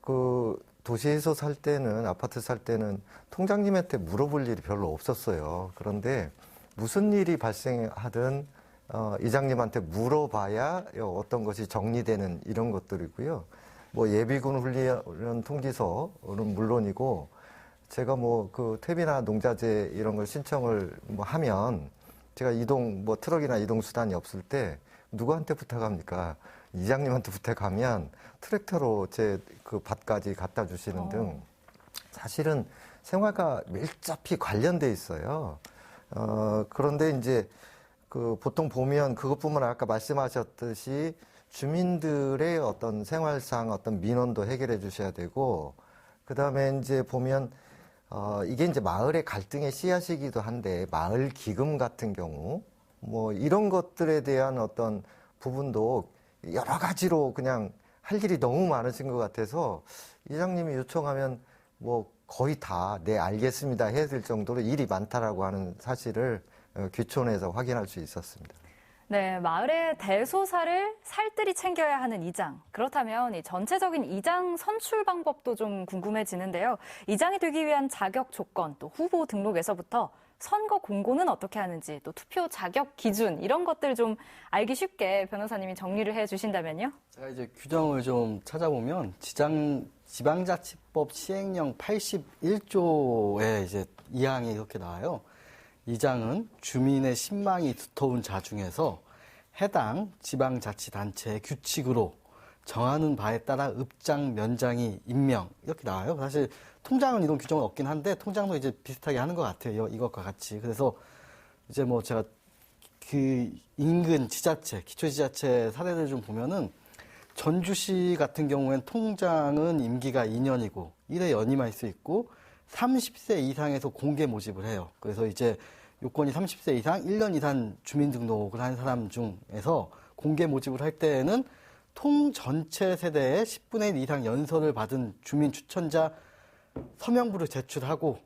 그 도시에서 살 때는 아파트 살 때는 통장님한테 물어볼 일이 별로 없었어요. 그런데 무슨 일이 발생하든 이장님한테 물어봐야 어떤 것이 정리되는 이런 것들이고요. 뭐 예비군 훈련 통지서는 물론이고 제가 뭐 그 퇴비나 농자재 이런 걸 신청을 뭐 하면 제가 뭐 트럭이나 이동 수단이 없을 때 누구한테 부탁합니까? 이장님한테 부탁하면 트랙터로 제 그 밭까지 갖다 주시는 등 사실은 생활과 밀접히 관련돼 있어요. 그런데 이제 그 보통 보면 그것뿐만 아니라 아까 말씀하셨듯이 주민들의 어떤 생활상 어떤 민원도 해결해 주셔야 되고 그다음에 이제 보면 이게 이제 마을의 갈등의 씨앗이기도 한데 마을 기금 같은 경우 뭐 이런 것들에 대한 어떤 부분도 여러 가지로 그냥 할 일이 너무 많으신 것 같아서 이장님이 요청하면 뭐 거의 다 네 알겠습니다 해야 될 정도로 일이 많다라고 하는 사실을 귀촌에서 확인할 수 있었습니다. 네, 마을의 대소사를 살뜰히 챙겨야 하는 이장. 그렇다면 이 전체적인 이장 선출 방법도 좀 궁금해지는데요. 이장이 되기 위한 자격 조건, 또 후보 등록에서부터 선거 공고는 어떻게 하는지, 또 투표 자격 기준 이런 것들 좀 알기 쉽게 변호사님이 정리를 해주신다면요. 제가 이제 규정을 좀 찾아보면 지방자치법 시행령 81조에 이제 2항이 이렇게 나와요. 이장은 주민의 신망이 두터운 자 중에서 해당 지방자치단체의 규칙으로 정하는 바에 따라 읍장, 면장이 임명 이렇게 나와요. 사실 통장은 이런 규정은 없긴 한데 통장도 이제 비슷하게 하는 것 같아요. 이것과 같이. 그래서 이제 뭐 제가 그 인근 지자체, 기초지자체 사례를 좀 보면은 전주시 같은 경우엔 통장은 임기가 2년이고 1회 연임할 수 있고 30세 이상에서 공개 모집을 해요. 그래서 이제 요건이 30세 이상 1년 이상 주민등록을 한 사람 중에서 공개 모집을 할 때에는 통 전체 세대의 10분의 1 이상 연설을 받은 주민 추천자 서명부를 제출하고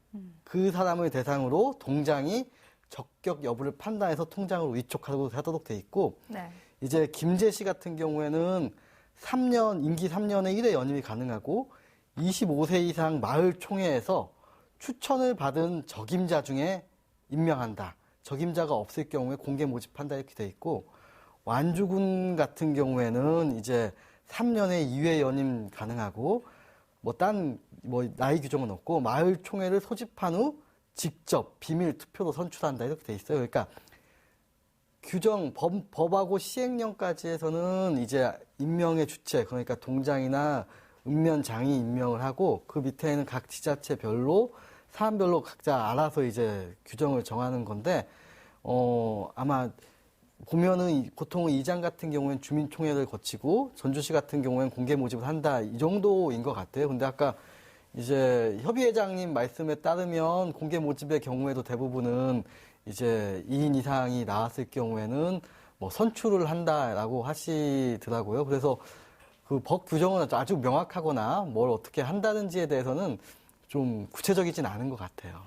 그 사람을 대상으로 동장이 적격 여부를 판단해서 통장으로 위촉하도록 하도록 돼 있고 네. 이제 김제시 같은 경우에는 3년 임기 3년에 1회 연임이 가능하고 25세 이상 마을 총회에서 추천을 받은 적임자 중에 임명한다. 적임자가 없을 경우에 공개 모집한다 이렇게 돼 있고 완주군 같은 경우에는 이제 3년에 2회 연임 가능하고 뭐 나이 규정은 없고 마을 총회를 소집한 후 직접 비밀 투표로 선출한다 이렇게 돼 있어요. 그러니까 규정 법하고 시행령까지 해서는 이제 임명의 주체 그러니까 동장이나 읍면장이 임명을 하고 그 밑에는 각 지자체별로 사람별로 각자 알아서 이제 규정을 정하는 건데 아마 보면은 보통은 이장 같은 경우에는 주민총회를 거치고 전주시 같은 경우에는 공개 모집을 한다 이 정도인 것 같아요. 근데 아까 이제 협의회장님 말씀에 따르면 공개 모집의 경우에도 대부분은 이제 2인 이상이 나왔을 경우에는 뭐 선출을 한다라고 하시더라고요. 그래서 그 법 규정은 아주 명확하거나 뭘 어떻게 한다는지에 대해서는 좀 구체적이진 않은 것 같아요.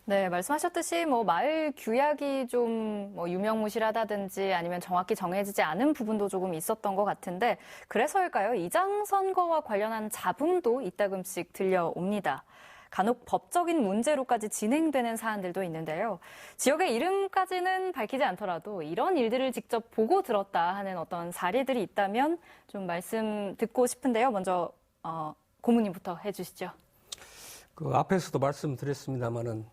네, 말씀하셨듯이 뭐 마을 규약이 좀 뭐 유명무실하다든지 아니면 정확히 정해지지 않은 부분도 조금 있었던 것 같은데 그래서일까요? 이장 선거와 관련한 잡음도 이따금씩 들려옵니다. 간혹 법적인 문제로까지 진행되는 사안들도 있는데요. 지역의 이름까지는 밝히지 않더라도 이런 일들을 직접 보고 들었다 하는 어떤 사례들이 있다면 좀 말씀 듣고 싶은데요. 먼저 고문님부터 해주시죠. 그 앞에서도 말씀드렸습니다마는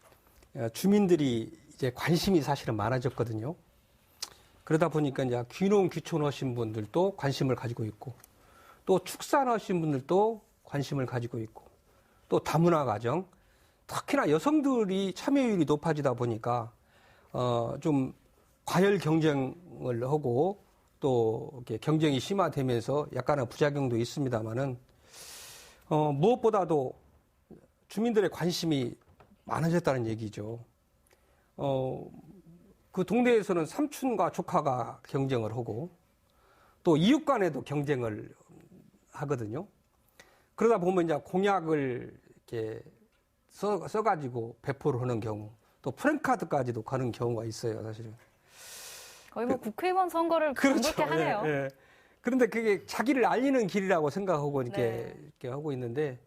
주민들이 이제 관심이 사실은 많아졌거든요. 그러다 보니까 이제 귀농 귀촌하신 분들도 관심을 가지고 있고 또 축산하신 분들도 관심을 가지고 있고 또 다문화 가정, 특히나 여성들이 참여율이 높아지다 보니까 좀 과열 경쟁을 하고 또 이렇게 경쟁이 심화되면서 약간의 부작용도 있습니다만은 무엇보다도 주민들의 관심이 많아졌다는 얘기죠. 그 동네에서는 삼촌과 조카가 경쟁을 하고 또 이웃 간에도 경쟁을 하거든요. 그러다 보면 이제 공약을 이렇게 써가지고 배포를 하는 경우, 또 프랭카드까지도 가는 경우가 있어요, 사실은. 거의 뭐 국회의원 선거를 그렇죠. 그렇게 하네요. 예, 예. 그런데 그게 자기를 알리는 길이라고 생각하고 이렇게 하고 있는데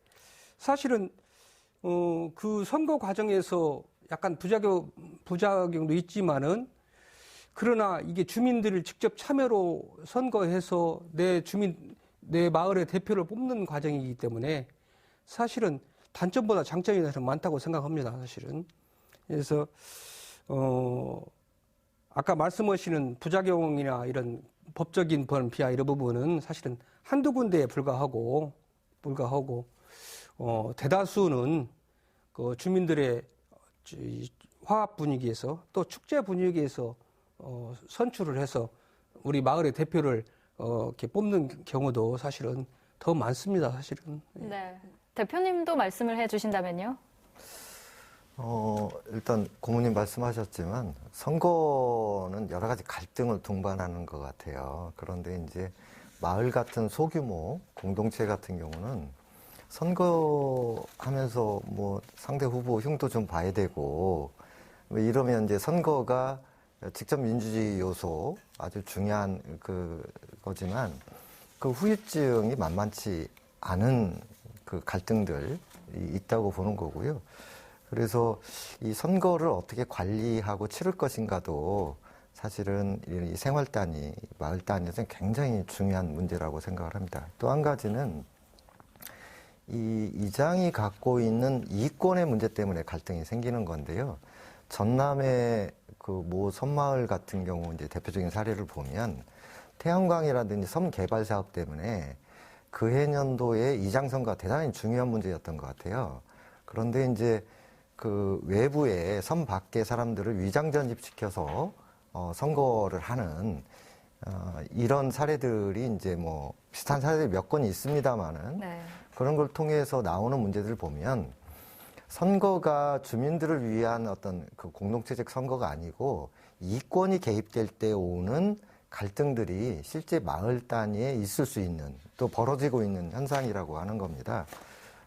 사실은 그 선거 과정에서 약간 부작용도 있지만은 그러나 이게 주민들을 직접 참여로 선거해서 내 마을의 대표를 뽑는 과정이기 때문에 사실은 단점보다 장점이 많다고 생각합니다, 사실은. 그래서, 아까 말씀하시는 부작용이나 이런 법적인 비하 이런 부분은 사실은 한두 군데에 불과하고, 대다수는 그 주민들의 화합 분위기에서 또 축제 분위기에서 선출을 해서 우리 마을의 대표를 이렇게 뽑는 경우도 사실은 더 많습니다, 사실은. 네. 대표님도 말씀을 해 주신다면요? 일단 고모님 말씀하셨지만 선거는 여러 가지 갈등을 동반하는 것 같아요. 그런데 이제 마을 같은 소규모 공동체 같은 경우는 선거하면서 뭐 상대 후보 흉도 좀 봐야 되고 이러면 이제 선거가 직접 민주주의 요소 아주 중요한 거지만 그 후유증이 만만치 않은 그 갈등들이 있다고 보는 거고요. 그래서 이 선거를 어떻게 관리하고 치를 것인가도 사실은 이 생활 단위, 마을 단위에서는 굉장히 중요한 문제라고 생각을 합니다. 또 한 가지는 이 이장이 갖고 있는 이권의 문제 때문에 갈등이 생기는 건데요. 전남의 그 모 섬마을 같은 경우 이제 대표적인 사례를 보면 태양광이라든지 섬 개발 사업 때문에 그 해년도에 이장 선거가 대단히 중요한 문제였던 것 같아요. 그런데 이제 그 외부에 섬 밖의 사람들을 위장 전입시켜서 선거를 하는 이런 사례들이 이제 뭐 비슷한 사례들이 몇 건 있습니다만은 그런 걸 통해서 나오는 문제들을 보면 선거가 주민들을 위한 어떤 그 공동체적 선거가 아니고 이권이 개입될 때 오는 갈등들이 실제 마을 단위에 있을 수 있는 또 벌어지고 있는 현상이라고 하는 겁니다.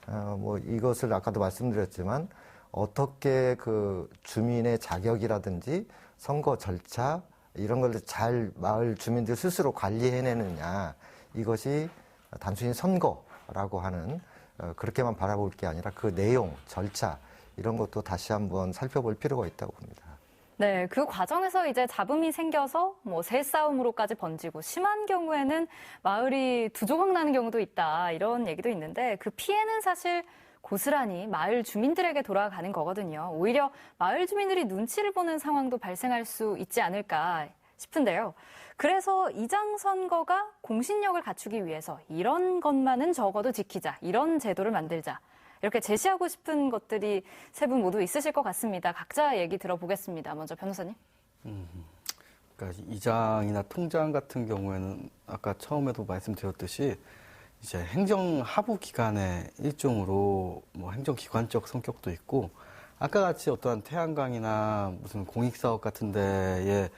뭐 이것을 아까도 말씀드렸지만 어떻게 그 주민의 자격이라든지 선거 절차 이런 걸 잘 마을 주민들 스스로 관리해내느냐 이것이 단순히 선거라고 하는 그렇게만 바라볼 게 아니라 그 내용, 절차 이런 것도 다시 한번 살펴볼 필요가 있다고 봅니다. 네, 그 과정에서 이제 잡음이 생겨서 뭐 새싸움으로까지 번지고 심한 경우에는 마을이 두 조각 나는 경우도 있다 이런 얘기도 있는데 그 피해는 사실 고스란히 마을 주민들에게 돌아가는 거거든요. 오히려 마을 주민들이 눈치를 보는 상황도 발생할 수 있지 않을까 싶은데요. 그래서 이장 선거가 공신력을 갖추기 위해서 이런 것만은 적어도 지키자, 이런 제도를 만들자. 이렇게 제시하고 싶은 것들이 세 분 모두 있으실 것 같습니다. 각자 얘기 들어보겠습니다. 먼저 변호사님. 그러니까 이장이나 통장 같은 경우에는 아까 처음에도 말씀드렸듯이 이제 행정하부 기관의 일종으로 뭐 행정기관적 성격도 있고 아까 같이 어떠한 태양광이나 무슨 공익사업 같은 데에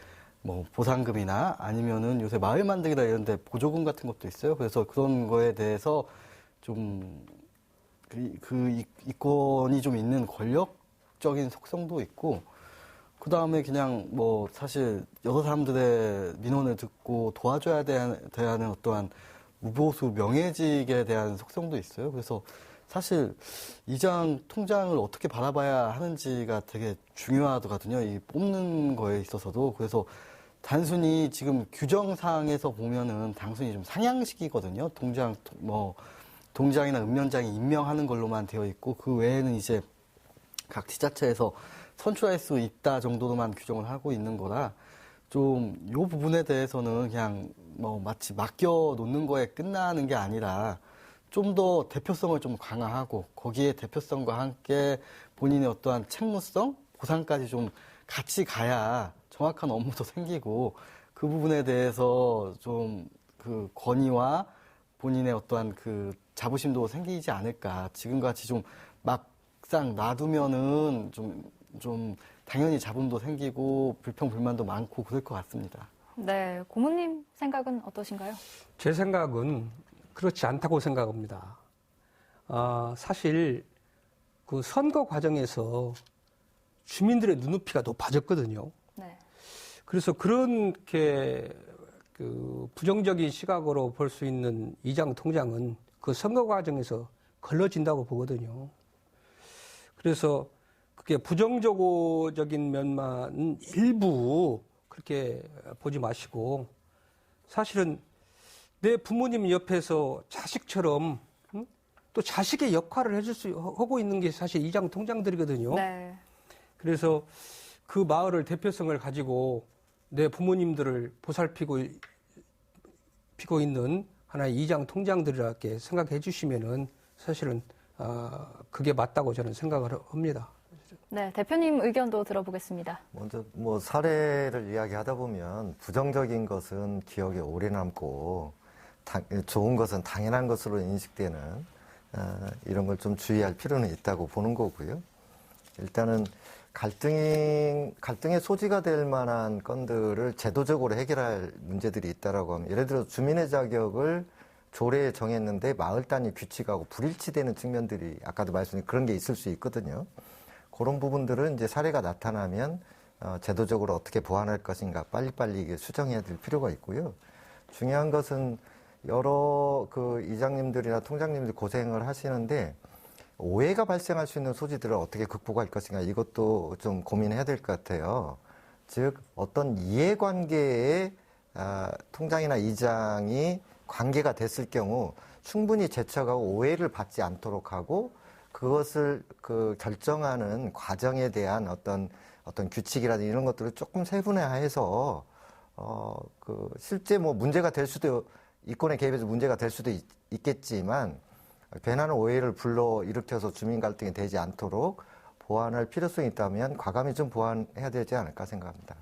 뭐 보상금이나 아니면은 요새 마을 만들기나 이런 데 보조금 같은 것도 있어요. 그래서 그런 거에 대해서 좀 그 이권이 좀 있는 권력적인 속성도 있고 그 다음에 그냥 뭐 사실 여러 사람들의 민원을 듣고 도와줘야 되는 어떠한 우보수 명예직에 대한 속성도 있어요. 그래서 사실 이장 통장을 어떻게 바라봐야 하는지가 되게 중요하거든요. 이 뽑는 거에 있어서도. 그래서 단순히 지금 규정상에서 보면은 단순히 좀 상향식이거든요. 동장이나 읍면장이 임명하는 걸로만 되어 있고 그 외에는 이제 각 지자체에서 선출할 수 있다 정도로만 규정을 하고 있는 거라 좀 요 부분에 대해서는 그냥 뭐 마치 맡겨 놓는 거에 끝나는 게 아니라 좀 더 대표성을 좀 강화하고 거기에 대표성과 함께 본인의 어떠한 책무성, 보상까지 좀 같이 가야 정확한 업무도 생기고 그 부분에 대해서 좀 그 권위와 본인의 어떠한 그 자부심도 생기지 않을까. 지금같이 좀 막상 놔두면은 좀 당연히 자본도 생기고 불평불만도 많고 그럴 것 같습니다. 네, 고모님 생각은 어떠신가요? 제 생각은 그렇지 않다고 생각합니다. 사실 그 선거 과정에서 주민들의 눈높이가 높아졌거든요. 네. 그래서 그렇게 그 부정적인 시각으로 볼 수 있는 이장 통장은 그 선거 과정에서 걸러진다고 보거든요. 그래서 그게 부정적인 면만 일부 그렇게 보지 마시고 사실은 내 부모님 옆에서 자식처럼 또 자식의 역할을 하고 있는 게 사실 이장 통장들이거든요. 네. 그래서 그 마을을 대표성을 가지고 내 부모님들을 보살피고 있는 하나의 이장 통장들이라고 생각해 주시면은 사실은 그게 맞다고 저는 생각을 합니다. 네, 대표님 의견도 들어보겠습니다. 먼저 뭐 사례를 이야기하다 보면 부정적인 것은 기억에 오래 남고 좋은 것은 당연한 것으로 인식되는 이런 걸 좀 주의할 필요는 있다고 보는 거고요. 일단은 갈등의 소지가 될 만한 건들을 제도적으로 해결할 문제들이 있다라고 하면 예를 들어 주민의 자격을 조례에 정했는데 마을 단위 규칙하고 불일치되는 측면들이 아까도 말씀드린 그런 게 있을 수 있거든요. 그런 부분들은 이제 사례가 나타나면 제도적으로 어떻게 보완할 것인가 빨리빨리 이게 수정해야 될 필요가 있고요. 중요한 것은 여러 그 이장님들이나 통장님들 고생을 하시는데 오해가 발생할 수 있는 소지들을 어떻게 극복할 것인가 이것도 좀 고민해야 될 것 같아요. 즉 어떤 이해관계에 통장이나 이장이 관계가 됐을 경우 충분히 제척하고 오해를 받지 않도록 하고 그것을 그 결정하는 과정에 대한 어떤 규칙이라든지 이런 것들을 조금 세분화해서 그 실제 뭐 문제가 될 수도 이권의 개입에서 문제가 될 수도 있겠지만 괜한 오해를 불러일으켜서 주민 갈등이 되지 않도록 보완할 필요성이 있다면 과감히 좀 보완해야 되지 않을까 생각합니다.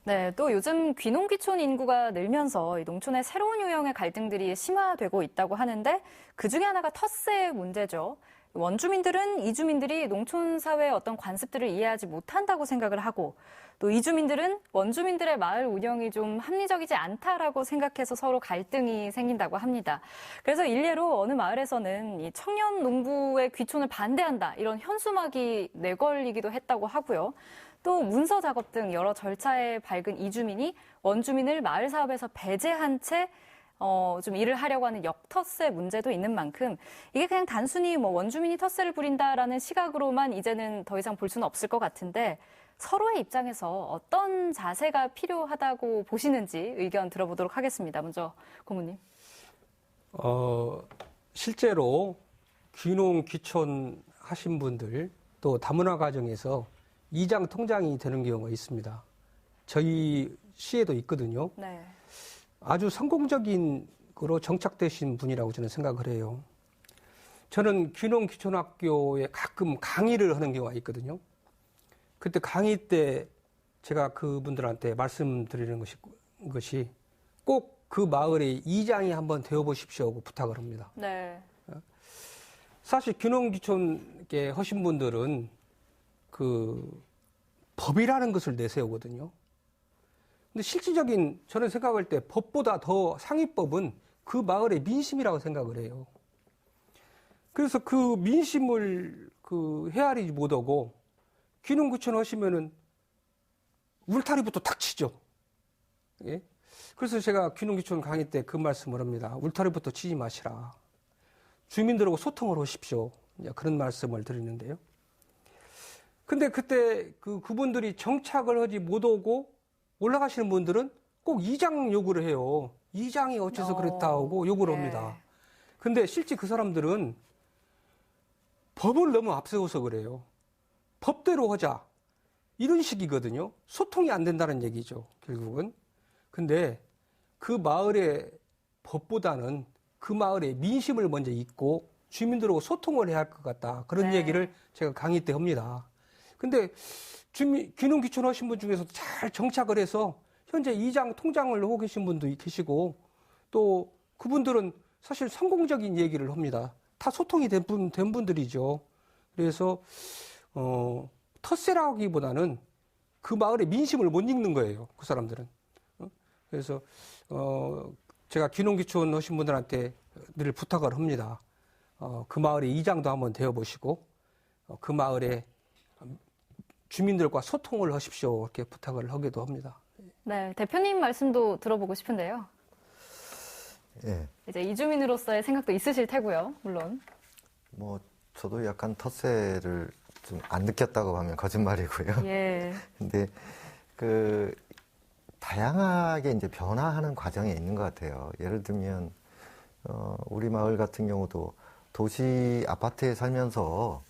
네, 또 요즘 귀농귀촌 인구가 늘면서 농촌의 새로운 유형의 갈등들이 심화되고 있다고 하는데 그중에 하나가 텃세 문제죠. 원주민들은 이주민들이 농촌 사회의 어떤 관습들을 이해하지 못한다고 생각을 하고 또 이주민들은 원주민들의 마을 운영이 좀 합리적이지 않다라고 생각해서 서로 갈등이 생긴다고 합니다. 그래서 일례로 어느 마을에서는 이 청년 농부의 귀촌을 반대한다 이런 현수막이 내걸리기도 했다고 하고요. 또 문서 작업 등 여러 절차에 밝은 이주민이 원주민을 마을 사업에서 배제한 채 좀 일을 하려고 하는 역텃세 문제도 있는 만큼 이게 그냥 단순히 뭐 원주민이 텃세를 부린다라는 시각으로만 이제는 더 이상 볼 수는 없을 것 같은데 서로의 입장에서 어떤 자세가 필요하다고 보시는지 의견 들어보도록 하겠습니다. 먼저 고모님. 실제로 귀농 귀촌 하신 분들 또 다문화 가정에서 이장 통장이 되는 경우가 있습니다. 저희 시에도 있거든요. 네. 아주 성공적인 거로 정착되신 분이라고 저는 생각을 해요. 저는 귀농 귀촌학교에 가끔 강의를 하는 경우가 있거든요. 그때 강의 때 제가 그분들한테 말씀드리는 것이 꼭 그 마을의 이장이 한번 되어보십시오 하고 부탁을 합니다. 네. 사실 귀농 귀촌 하신 분들은 그 법이라는 것을 내세우거든요. 근데 실질적인 저는 생각할 때 법보다 더 상위법은 그 마을의 민심이라고 생각을 해요. 그래서 그 민심을 헤아리지 못하고 귀농 귀촌 하시면은 울타리부터 탁 치죠. 예? 그래서 제가 귀농 귀촌 강의 때 그 말씀을 합니다. 울타리부터 치지 마시라. 주민들하고 소통을 하십시오. 그런 말씀을 드리는데요. 근데 그때 그분들이 정착을 하지 못하고 올라가시는 분들은 꼭 이장 요구를 해요. 이장이 어째서 그랬다 하고 요구를 합니다. 근데 실제 그 사람들은 법을 너무 앞세워서 그래요. 법대로 하자. 이런 식이거든요. 소통이 안 된다는 얘기죠, 결국은. 근데 그 마을의 법보다는 그 마을의 민심을 먼저 잊고 주민들하고 소통을 해야 할 것 같다. 그런 얘기를 제가 강의 때 합니다. 근데 귀농 귀촌하신 분 중에서도 잘 정착을 해서 현재 이장, 통장을 하고 계신 분도 계시고 또 그분들은 사실 성공적인 얘기를 합니다. 다 소통이 된 분들이죠. 그래서 텃세라기보다는 그 마을의 민심을 못 읽는 거예요. 그 사람들은. 그래서 제가 귀농 귀촌 하신 분들한테 늘 부탁을 합니다. 그 마을의 이장도 한번 되어보시고 그 마을의 주민들과 소통을 하십시오. 이렇게 부탁을 하기도 합니다. 네, 대표님 말씀도 들어보고 싶은데요. 예. 이제 이주민으로서의 생각도 있으실 테고요, 물론. 뭐 저도 약간 텃세를 좀 안 느꼈다고 하면 거짓말이고요. 예. 근데 그 다양하게 이제 변화하는 과정에 있는 것 같아요. 예를 들면 우리 마을 같은 경우도 도시 아파트에 살면서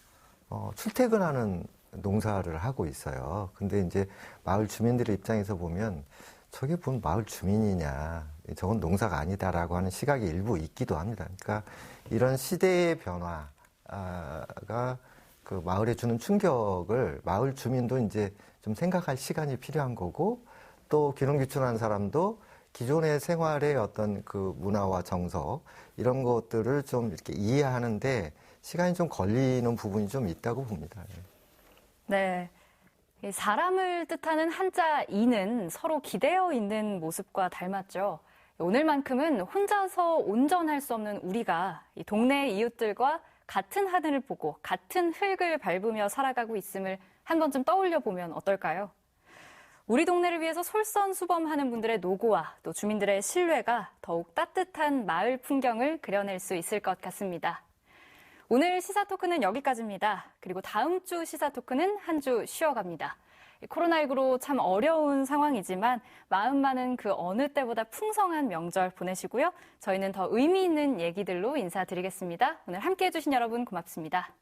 출퇴근하는 농사를 하고 있어요. 근데 이제 마을 주민들의 입장에서 보면 저게 뭔 마을 주민이냐, 저건 농사가 아니다라고 하는 시각이 일부 있기도 합니다. 그러니까 이런 시대의 변화가 그 마을에 주는 충격을 마을 주민도 이제 좀 생각할 시간이 필요한 거고, 또 귀농 귀촌한 사람도 기존의 생활의 어떤 그 문화와 정서 이런 것들을 좀 이렇게 이해하는데 시간이 좀 걸리는 부분이 좀 있다고 봅니다. 네. 사람을 뜻하는 한자 이는 서로 기대어 있는 모습과 닮았죠. 오늘만큼은 혼자서 온전할 수 없는 우리가 이 동네 이웃들과 같은 하늘을 보고 같은 흙을 밟으며 살아가고 있음을 한 번쯤 떠올려 보면 어떨까요? 우리 동네를 위해서 솔선수범하는 분들의 노고와 또 주민들의 신뢰가 더욱 따뜻한 마을 풍경을 그려낼 수 있을 것 같습니다. 오늘 시사토크는 여기까지입니다. 그리고 다음 주 시사토크는 한 주 쉬어갑니다. 코로나19로 참 어려운 상황이지만 마음만은 그 어느 때보다 풍성한 명절 보내시고요. 저희는 더 의미 있는 얘기들로 인사드리겠습니다. 오늘 함께해 주신 여러분 고맙습니다.